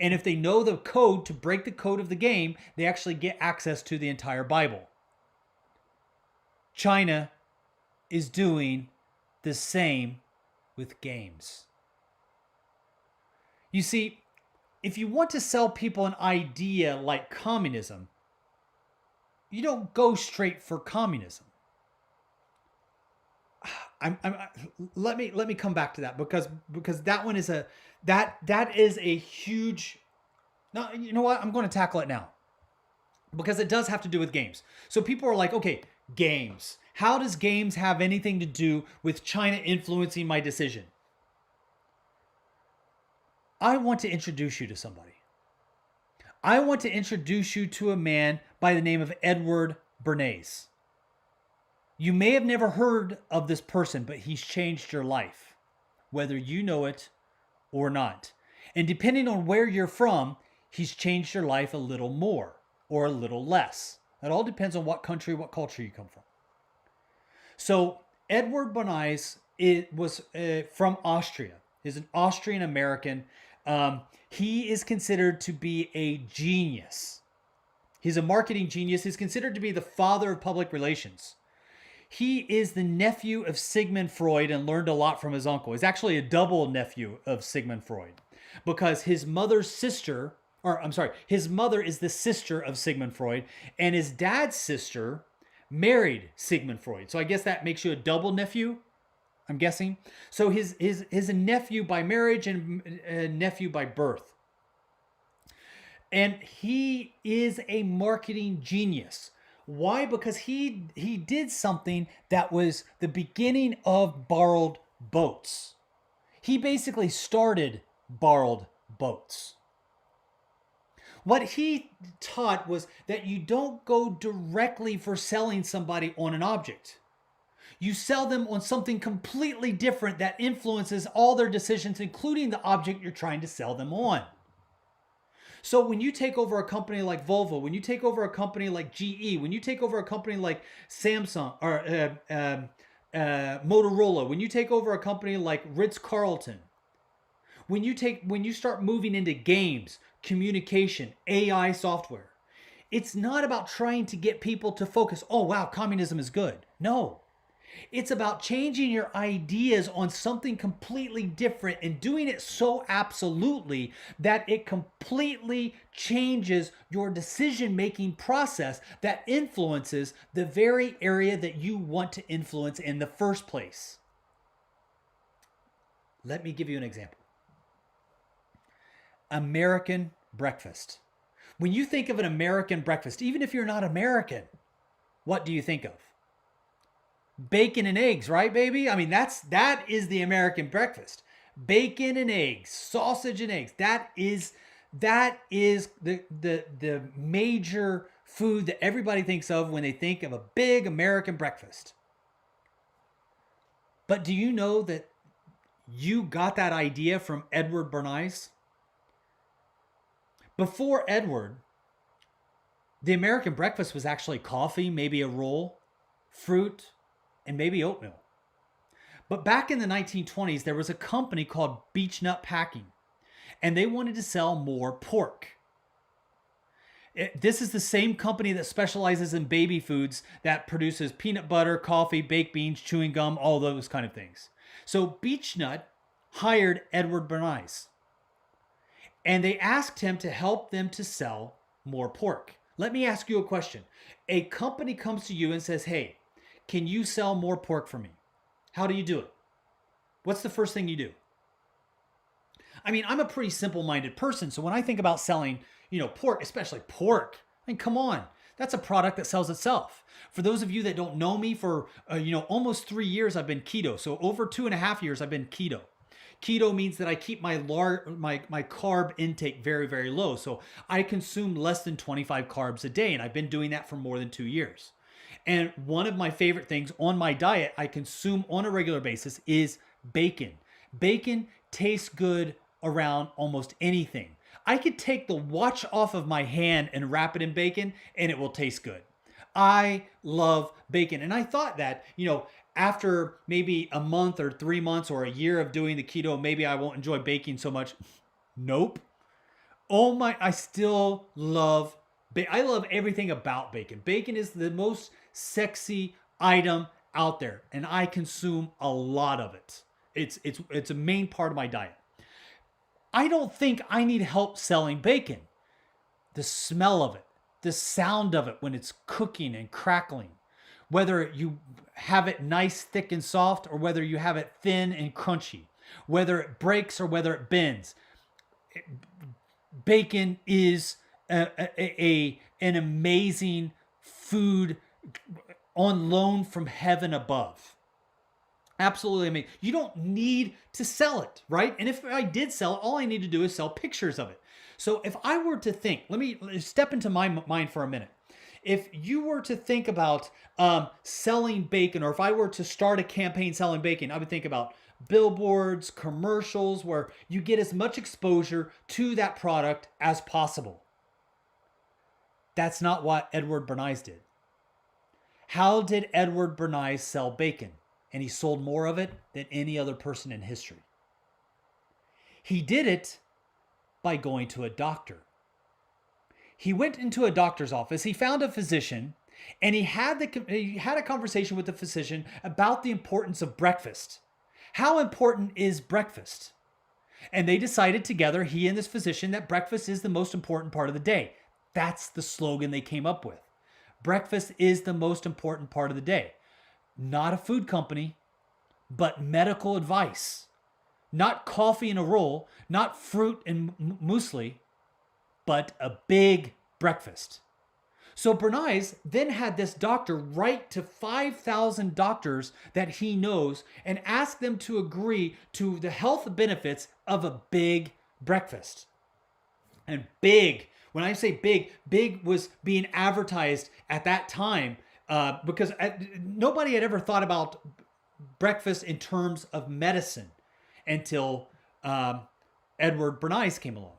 And if they know the code to break the code of the game, they actually get access to the entire Bible. China is doing the same with games. You see, if you want to sell people an idea like communism, you don't go straight for communism. Let me come back to that because that one is that is a huge. No, you know what? I'm going to tackle it now because it does have to do with games. So people are like, okay, Games. How does games have anything to do with China influencing my decision? I want to introduce you to somebody. I want to introduce you to a man by the name of Edward Bernays. You may have never heard of this person, but he's changed your life, whether you know it or not. And depending on where you're from, he's changed your life a little more or a little less. It all depends on what country, what culture you come from. So Edward Bernays was from Austria. He's an Austrian American. He is considered to be a genius. He's a marketing genius. He's considered to be the father of public relations. He is the nephew of Sigmund Freud and learned a lot from his uncle. He's actually a double nephew of Sigmund Freud because his mother's sister, or I'm sorry, his mother is the sister of Sigmund Freud, and his dad's sister married Sigmund Freud. So I guess that makes you a double nephew, I'm guessing. So his a nephew by marriage and a nephew by birth. And he is a marketing genius. Why? Because he did something that was the beginning of borrowed boats. He basically started borrowed boats. What he taught was that you don't go directly for selling somebody on an object. You sell them on something completely different that influences all their decisions, including the object you're trying to sell them on. So when you take over a company like Volvo, when you take over a company like GE, when you take over a company like Samsung or Motorola, when you take over a company like Ritz-Carlton, when you start moving into games, communication, AI software, it's not about trying to get people to focus, oh wow, communism is good. No. It's about changing your ideas on something completely different and doing it so absolutely that it completely changes your decision-making process that influences the very area that you want to influence in the first place. Let me give you an example. American breakfast. When you think of an American breakfast, even if you're not American, what do you think of? Bacon and eggs, right, baby? I mean, that is the American breakfast. Bacon and eggs, sausage and eggs. That is the major food that everybody thinks of when they think of a big American breakfast. But do you know that you got that idea from Edward Bernays? Before Edward, the American breakfast was actually coffee, maybe a roll, fruit, and maybe oatmeal. But back in the 1920s, there was a company called Beechnut Packing, and they wanted to sell more pork. This is the same company that specializes in baby foods that produces peanut butter, coffee, baked beans, chewing gum, all those kind of things. So Beechnut hired Edward Bernays, and they asked him to help them to sell more pork. Let me ask you a question. A company comes to you and says, hey, can you sell more pork for me? How do you do it? What's the first thing you do? I mean, I'm a pretty simple-minded person, so when I think about selling, pork, especially pork, I mean, come on. That's a product that sells itself. For those of you that don't know me, for almost 3 years I've been keto. So over 2.5 years I've been keto. Keto means that I keep my carb intake very, very low. So I consume less than 25 carbs a day, and I've been doing that for more than 2 years. And one of my favorite things on my diet I consume on a regular basis is bacon. Bacon tastes good around almost anything. I could take the watch off of my hand and wrap it in bacon and it will taste good. I love bacon. And I thought that, after maybe a month or 3 months or a year of doing the keto, maybe I won't enjoy bacon so much. Nope. I still love bacon. I love everything about bacon. Bacon is the most sexy item out there, and I consume a lot of it. It's a main part of my diet. I don't think I need help selling bacon. The smell of it, the sound of it when it's cooking and crackling, whether you have it nice, thick, and soft, or whether you have it thin and crunchy, whether it breaks or whether it bends. Bacon is an amazing food on loan from heaven above. Absolutely amazing. You don't need to sell it, right? And if I did sell it, all I need to do is sell pictures of it. So if I were to think, let me step into my mind for a minute. If you were to think about selling bacon, or if I were to start a campaign selling bacon, I would think about billboards, commercials, where you get as much exposure to that product as possible. That's not what Edward Bernays did. How did Edward Bernays sell bacon? And he sold more of it than any other person in history. He did it by going to a doctor. He went into a doctor's office. He found a physician, and he had a conversation with the physician about the importance of breakfast. How important is breakfast? And they decided together, he and this physician, that breakfast is the most important part of the day. That's the slogan they came up with. Breakfast is the most important part of the day. Not a food company, but medical advice. Not coffee and a roll, not fruit and muesli, but a big breakfast. So Bernays then had this doctor write to 5,000 doctors that he knows and ask them to agree to the health benefits of a big breakfast. And big, when I say big, big was being advertised at that time because nobody had ever thought about breakfast in terms of medicine until Edward Bernays came along.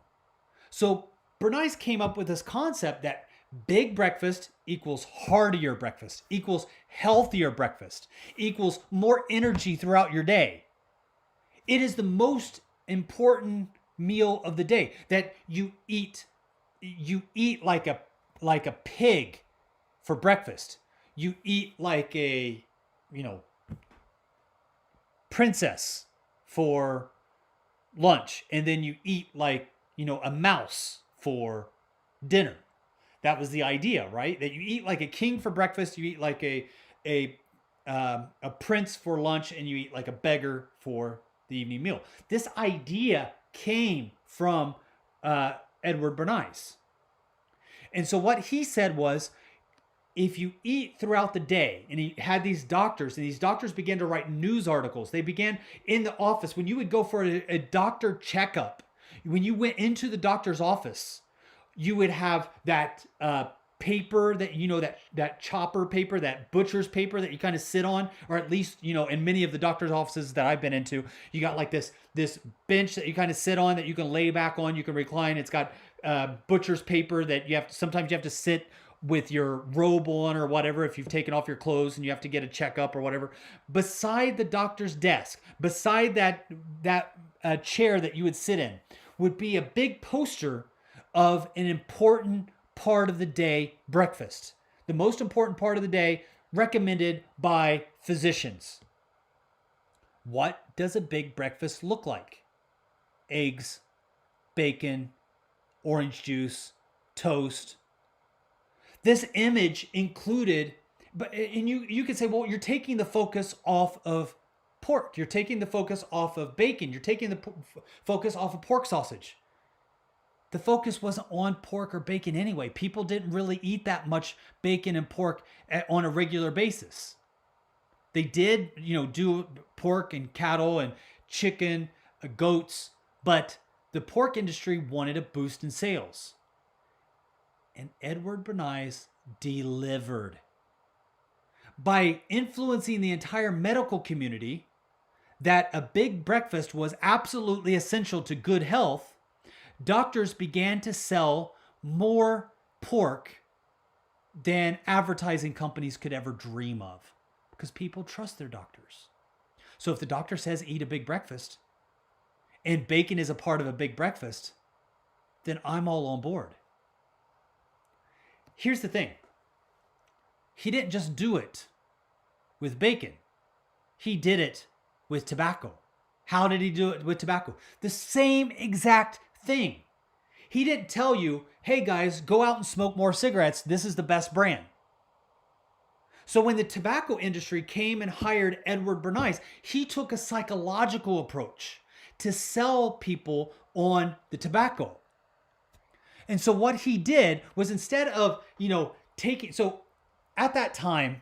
So Bernays came up with this concept that big breakfast equals heartier breakfast, equals healthier breakfast, equals more energy throughout your day. It is the most important meal of the day that you eat like a pig for breakfast. You eat like a, princess for lunch, and then you eat like, a mouse for dinner. That was the idea, right? That you eat like a king for breakfast, you eat like a prince for lunch, and you eat like a beggar for the evening meal. This idea came from Edward Bernays. And so what he said was, if you eat throughout the day, and he had these doctors, and these doctors began to write news articles. They began in the office. When you would go for a doctor checkup, when you went into the doctor's office, you would have that paper that, that chopper paper, that butcher's paper that you kind of sit on, or at least, in many of the doctor's offices that I've been into, you got like this bench that you kind of sit on that you can lay back on, you can recline. It's got butcher's paper that sometimes you have to sit with your robe on or whatever if you've taken off your clothes and you have to get a checkup or whatever. Beside the doctor's desk, beside that chair that you would sit in, would be a big poster of an important part of the day breakfast. The most important part of the day recommended by physicians. What does a big breakfast look like? Eggs, bacon, orange juice, toast. This image included, and you could say, well, you're taking the focus off of pork. You're taking the focus off of bacon. You're taking the focus off of pork sausage. The focus wasn't on pork or bacon anyway. People didn't really eat that much bacon and pork on a regular basis. They did, do pork and cattle and chicken, goats, but the pork industry wanted a boost in sales. And Edward Bernays delivered. By influencing the entire medical community that a big breakfast was absolutely essential to good health, doctors began to sell more pork than advertising companies could ever dream of, because people trust their doctors. So if the doctor says eat a big breakfast and bacon is a part of a big breakfast, then I'm all on board. Here's the thing. He didn't just do it with bacon. He did it with tobacco. How did he do it with tobacco? The same exact thing. He didn't tell you, hey guys, go out and smoke more cigarettes. This is the best brand. So when the tobacco industry came and hired Edward Bernays, he took a psychological approach to sell people on the tobacco. And so what he did was, instead of, so at that time,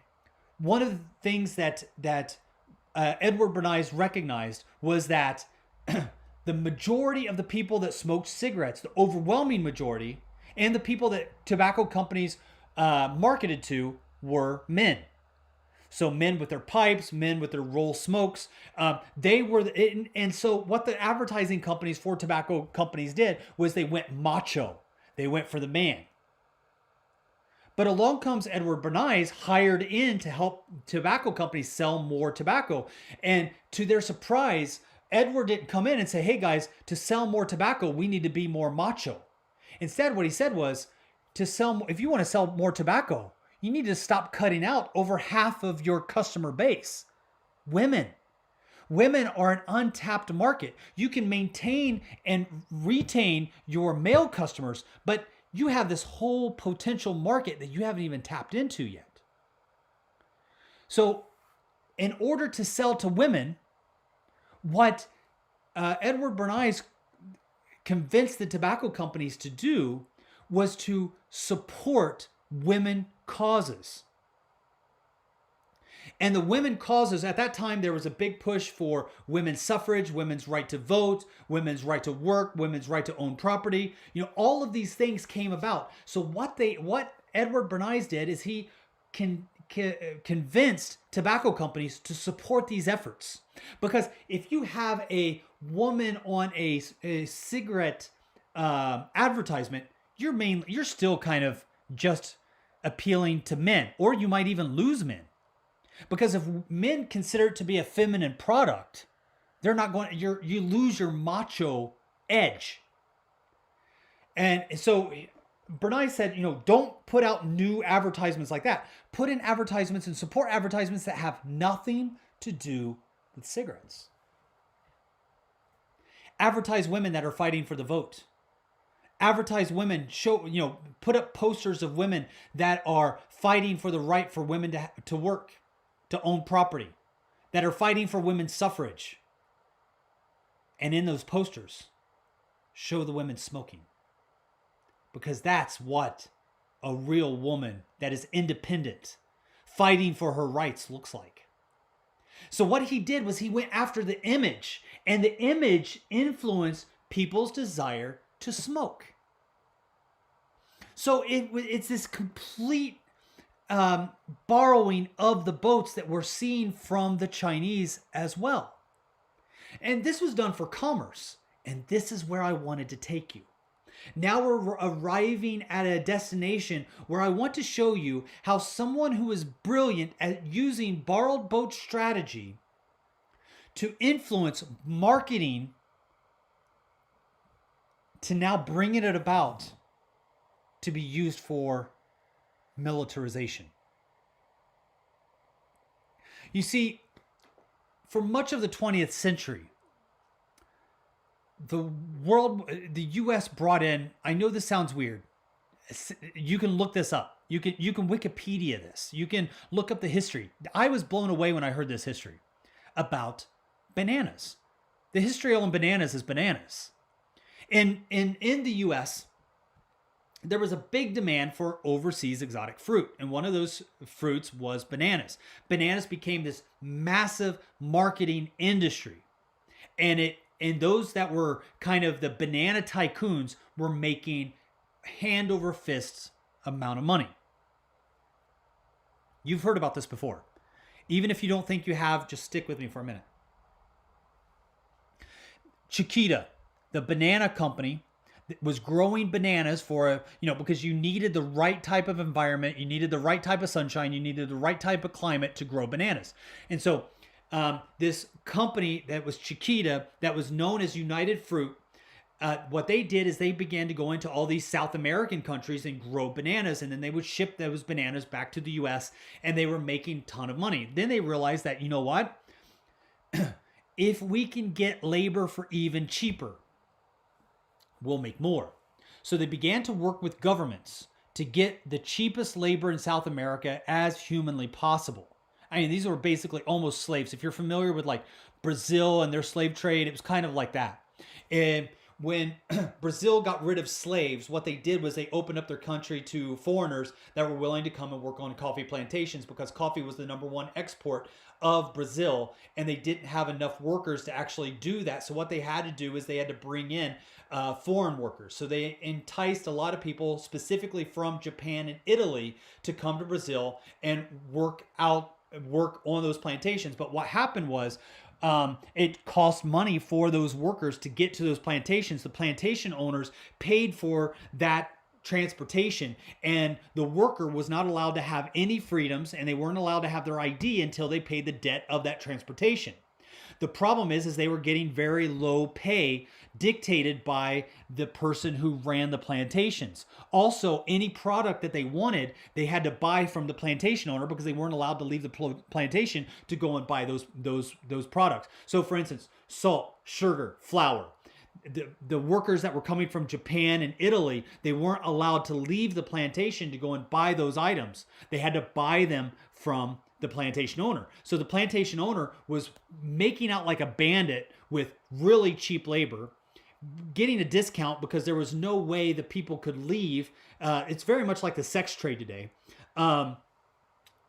one of the things that Edward Bernays recognized was that the majority of the people that smoked cigarettes, the overwhelming majority, and the people that tobacco companies marketed to were men. So men with their pipes, men with their roll smokes, they were, and so what the advertising companies for tobacco companies did was they went macho. They went for the man. But along comes Edward Bernays, hired in to help tobacco companies sell more tobacco. And to their surprise, Edward didn't come in and say, hey guys, to sell more tobacco, we need to be more macho. Instead, what he said was, if you want to sell more tobacco, you need to stop cutting out over half of your customer base. Women. Women are an untapped market. You can maintain and retain your male customers, but you have this whole potential market that you haven't even tapped into yet. So, in order to sell to women, what Edward Bernays convinced the tobacco companies to do was to support women causes. And the women causes, at that time, there was a big push for women's suffrage, women's right to vote, women's right to work, women's right to own property. All of these things came about. So what Edward Bernays did is he convinced tobacco companies to support these efforts. Because if you have a woman on a cigarette advertisement, you're still kind of just appealing to men, or you might even lose men. Because if men consider it to be a feminine product, they're not going. You lose your macho edge. And so Bernays said, don't put out new advertisements like that. Put in advertisements and support advertisements that have nothing to do with cigarettes. Advertise women that are fighting for the vote. Advertise women, put up posters of women that are fighting for the right for women to work, to own property, that are fighting for women's suffrage. And in those posters, show the women smoking. Because that's what a real woman that is independent, fighting for her rights looks like. So what he did was he went after the image, and the image influenced people's desire to smoke. So it's this complete borrowing of the boats that we're seeing from the Chinese as well. And this was done for commerce. And this is where I wanted to take you. Now we're arriving at a destination where I want to show you how someone who is brilliant at using borrowed boat strategy to influence marketing to now bringing it about to be used for militarization. You see, for much of the 20th century, the U.S. brought in, I know this sounds weird. You can look this up. You can Wikipedia this. You can look up the history. I was blown away when I heard this history about bananas. The history on bananas is bananas. In the U.S., there was a big demand for overseas exotic fruit. And one of those fruits was bananas. Bananas became this massive marketing industry. And those that were kind of the banana tycoons were making hand over fists amount of money. You've heard about this before. Even if you don't think you have, just stick with me for a minute. Chiquita, the banana company, was growing bananas for, because you needed the right type of environment, you needed the right type of sunshine, you needed the right type of climate to grow bananas. And so this company that was Chiquita, that was known as United Fruit, what they did is they began to go into all these South American countries and grow bananas, and then they would ship those bananas back to the US, and they were making a ton of money. Then they realized that, what? If we can get labor for even cheaper, we'll make more. So they began to work with governments to get the cheapest labor in South America as humanly possible. I mean, these were basically almost slaves. If you're familiar with like Brazil and their slave trade, it was kind of like that. And when Brazil got rid of slaves, what they did was they opened up their country to foreigners that were willing to come and work on coffee plantations, because coffee was the number one export of Brazil, and they didn't have enough workers to actually do that. So what they had to do is they had to bring in foreign workers. So they enticed a lot of people, specifically from Japan and Italy, to come to Brazil and work on those plantations. But what happened was, it cost money for those workers to get to those plantations. The plantation owners paid for that transportation, and the worker was not allowed to have any freedoms, and they weren't allowed to have their ID until they paid the debt of that transportation. The problem is they were getting very low pay dictated by the person who ran the plantations. Also, any product that they wanted, they had to buy from the plantation owner, because they weren't allowed to leave the plantation to go and buy those products. So, for instance, salt, sugar, flour. The workers that were coming from Japan and Italy, they weren't allowed to leave the plantation to go and buy those items. They had to buy them from the plantation owner. So the plantation owner was making out like a bandit with really cheap labor, getting a discount because there was no way the people could leave. It's very much like the sex trade today.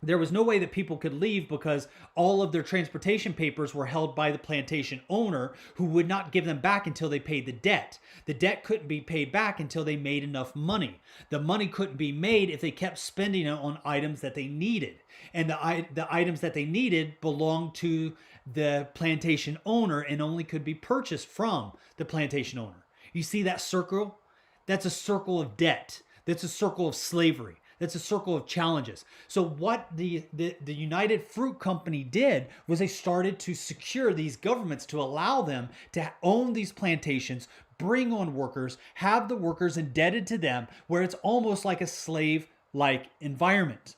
There was no way that people could leave because all of their transportation papers were held by the plantation owner, who would not give them back until they paid the debt. The debt couldn't be paid back until they made enough money. The money couldn't be made if they kept spending it on items that they needed. And the items that they needed belonged to the plantation owner and only could be purchased from the plantation owner. You see that circle? That's a circle of debt. That's a circle of slavery. That's a circle of challenges. So what the United Fruit Company did was they started to secure these governments to allow them to own these plantations, bring on workers, have the workers indebted to them, where it's almost like a slave-like environment.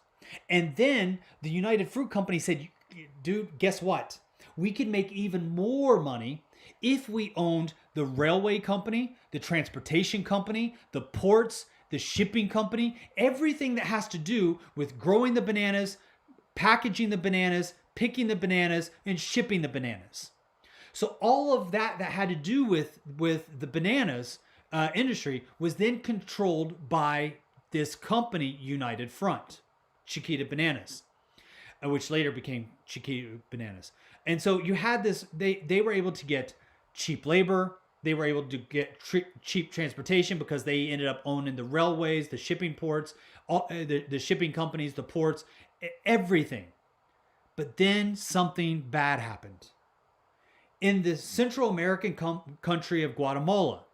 And then the United Fruit Company said, dude, guess what? We could make even more money if we owned the railway company, the transportation company, the ports, the shipping company, everything that has to do with growing the bananas, packaging the bananas, picking the bananas, and shipping the bananas. So all of that had to do with the bananas industry was then controlled by this company, United Front, Chiquita Bananas, which later became Chiquita Bananas. And so you had this, they were able to get cheap labor. They were able to get cheap transportation because they ended up owning the railways, the shipping ports, the shipping companies, the ports, everything. But then something bad happened. In the Central American country of Guatemala,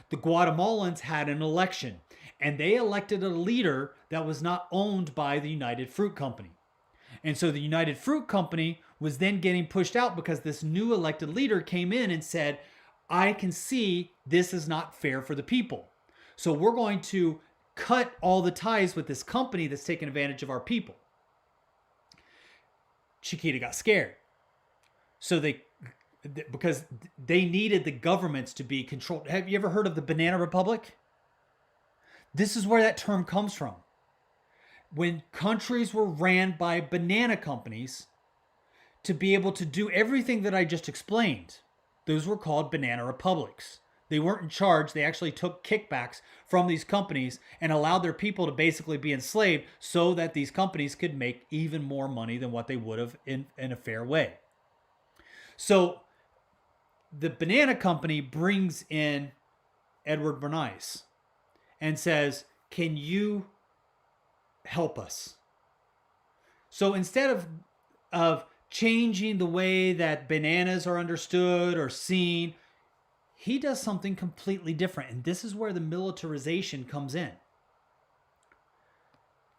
the Guatemalans had an election, and they elected a leader that was not owned by the United Fruit Company. And so the United Fruit Company was then getting pushed out because this new elected leader came in and said, I can see this is not fair for the people. So we're going to cut all the ties with this company that's taking advantage of our people. Chiquita got scared. So because they needed the governments to be controlled. Have you ever heard of the Banana Republic? This is where that term comes from. When countries were ran by banana companies to be able to do everything that I just explained, those were called banana republics. They weren't in charge. They actually took kickbacks from these companies and allowed their people to basically be enslaved so that these companies could make even more money than what they would have in a fair way. So the banana company brings in Edward Bernays and says, can you help us? So instead of changing the way that bananas are understood or seen, he does something completely different. And this is where the militarization comes in.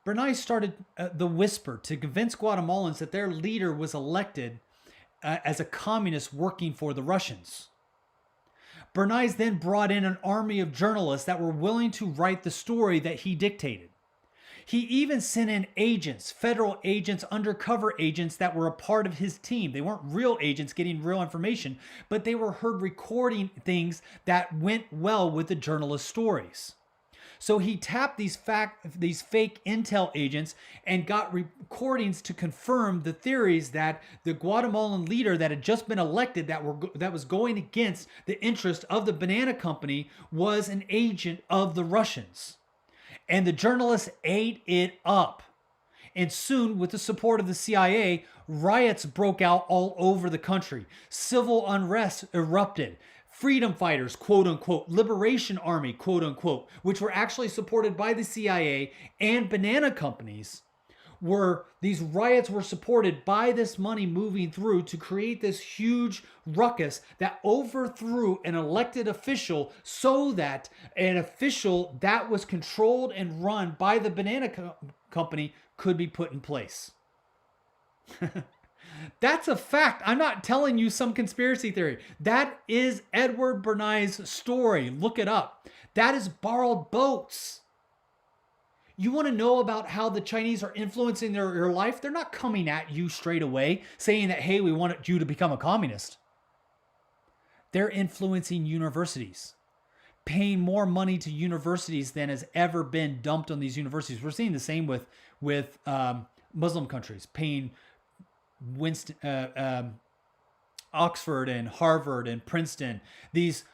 Bernays started the whisper to convince Guatemalans that their leader was elected as a communist working for the Russians. Bernays then brought in an army of journalists that were willing to write the story that he dictated. He even sent in agents, federal agents, undercover agents that were a part of his team. They weren't real agents getting real information, but they were heard recording things that went well with the journalist stories. So he tapped these fake intel agents and got recordings to confirm the theories that the Guatemalan leader that had just been elected that was going against the interest of the banana company was an agent of the Russians. And the journalists ate it up. And soon, with the support of the CIA, riots broke out all over the country. Civil unrest erupted. Freedom fighters, quote unquote, Liberation Army, quote unquote, which were actually supported by the CIA and banana companies, these riots were supported by this money moving through to create this huge ruckus that overthrew an elected official, so that an official that was controlled and run by the banana company could be put in place. That's a fact. I'm not telling you some conspiracy theory. That is Edward Bernays' story. Look it up. That is borrowed boats. You want to know about how the Chinese are influencing your life? They're not coming at you straight away saying that, hey, we want you to become a communist. They're influencing universities, paying more money to universities than has ever been dumped on these universities. We're seeing the same with Muslim countries, paying Oxford and Harvard and Princeton, these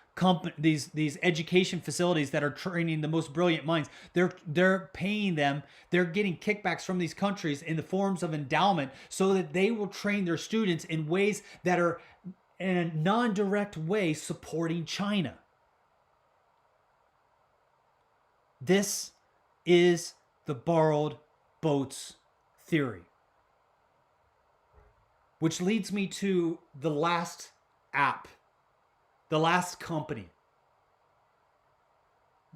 education facilities that are training the most brilliant minds. They're paying them. They're getting kickbacks from these countries in the forms of endowment, so that they will train their students in ways that are in a non-direct way supporting China. This is the borrowed boats theory. Which leads me to the last app, the last company,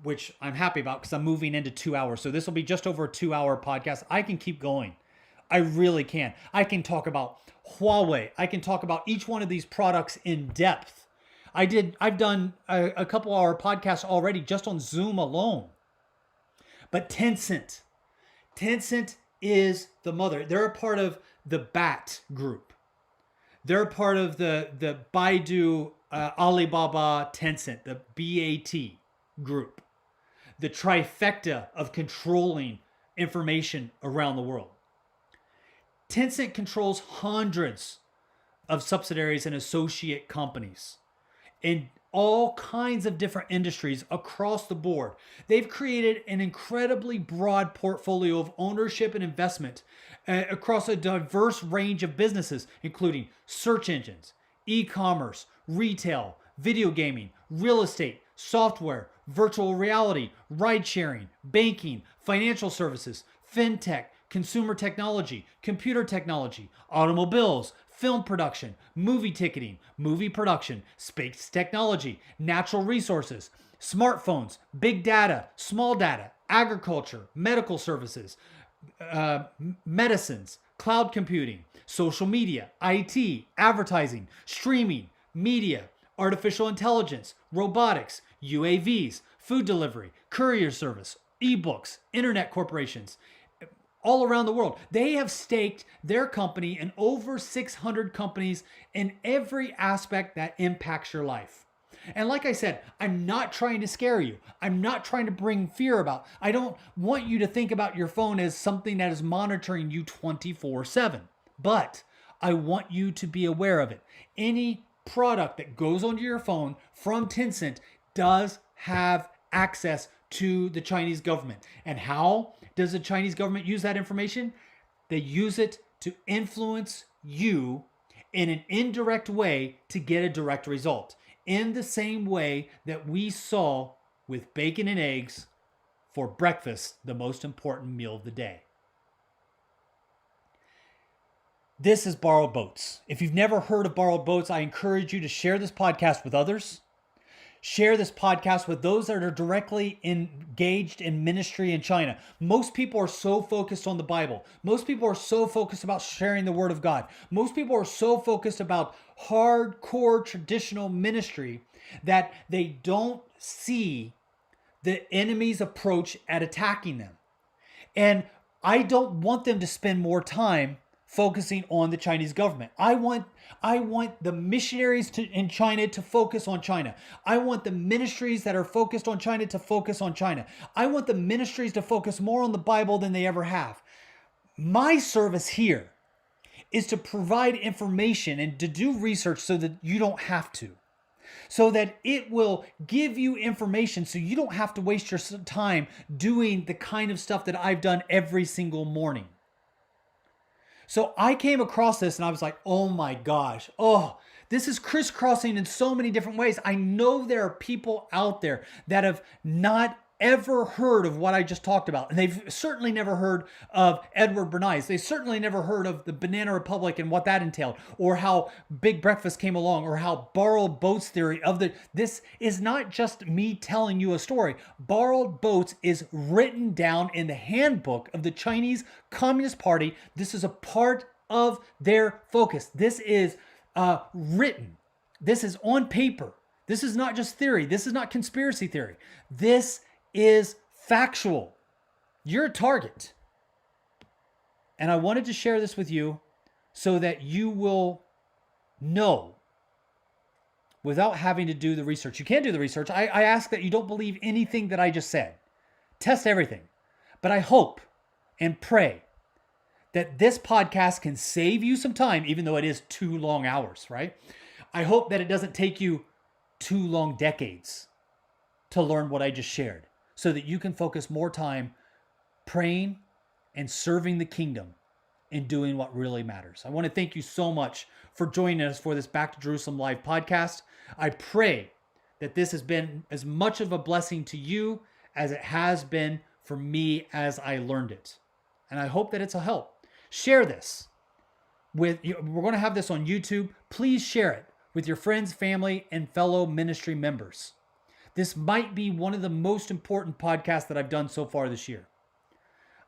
which I'm happy about because I'm moving into 2 hours. So this will be just over a 2-hour podcast. I can keep going. I really can. I can talk about Huawei. I can talk about each one of these products in depth. I've done a couple hour podcast already just on Zoom alone. But Tencent is the mother. They're a part of the B.A.T group. They're part of the Baidu, Alibaba, Tencent, the B.A.T group. The trifecta of controlling information around the world. Tencent controls hundreds of subsidiaries and associate companies in all kinds of different industries across the board. They've created an incredibly broad portfolio of ownership and investment across a diverse range of businesses, including search engines, e-commerce, retail, video gaming, real estate, software, virtual reality, ride sharing, banking, financial services, fintech, consumer technology, computer technology, automobiles, film production, movie ticketing, movie production, space technology, natural resources, smartphones, big data, small data, agriculture, medical services, medicines, cloud computing, social media, IT, advertising, streaming, media, artificial intelligence, robotics, UAVs, food delivery, courier service, ebooks, internet corporations, all around the world. They have staked their company in over 600 companies in every aspect that impacts your life. And like I said, I'm not trying to scare you. I'm not trying to bring fear about. I don't want you to think about your phone as something that is monitoring you 24/7. But I want you to be aware of it. Any product that goes onto your phone from Tencent does have access to the Chinese government. And how does the Chinese government use that information? They use it to influence you in an indirect way to get a direct result. In the same way that we saw with bacon and eggs for breakfast, the most important meal of the day. This is Borrowed Boats. If you've never heard of Borrowed Boats, I encourage you to share this podcast with others. Share this podcast with those that are directly engaged in ministry in China. Most people are so focused on the Bible. Most people are so focused about sharing the Word of God. Most people are so focused about hardcore traditional ministry that they don't see the enemy's approach at attacking them. And I don't want them to spend more time focusing on the Chinese government. I want the missionaries in China to focus on China. I want the ministries that are focused on China to focus on China. I want the ministries to focus more on the Bible than they ever have. My service here is to provide information and to do research so that you don't have to. So that it will give you information so you don't have to waste your time doing the kind of stuff that I've done every single morning. So I came across this and I was like, oh my gosh, this is crisscrossing in so many different ways. I know there are people out there that have not ever heard of what I just talked about. And they've certainly never heard of Edward Bernays. They certainly never heard of the Banana Republic and what that entailed, or how Big Breakfast came along, or how borrowed boats theory this is not just me telling you a story. Borrowed boats is written down in the handbook of the Chinese Communist Party. This is a part of their focus. This is written. This is on paper. This is not just theory. This is not conspiracy theory. This is factual. You're a target. And I wanted to share this with you so that you will know without having to do the research. You can't do the research. I ask that you don't believe anything that I just said. Test everything. But I hope and pray that this podcast can save you some time, even though it is 2 long hours, right? I hope that it doesn't take you 2 long decades to learn what I just shared, so that you can focus more time praying and serving the kingdom and doing what really matters. I want to thank you so much for joining us for this Back to Jerusalem Live podcast. I pray that this has been as much of a blessing to you as it has been for me as I learned it. And I hope that it's a help. Share this we're going to have this on YouTube. Please share it with your friends, family, and fellow ministry members. This might be one of the most important podcasts that I've done so far this year.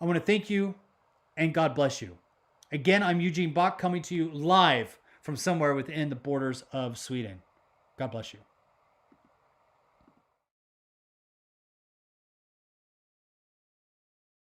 I want to thank you, and God bless you. Again, I'm Eugene Bach, coming to you live from somewhere within the borders of Sweden. God bless you.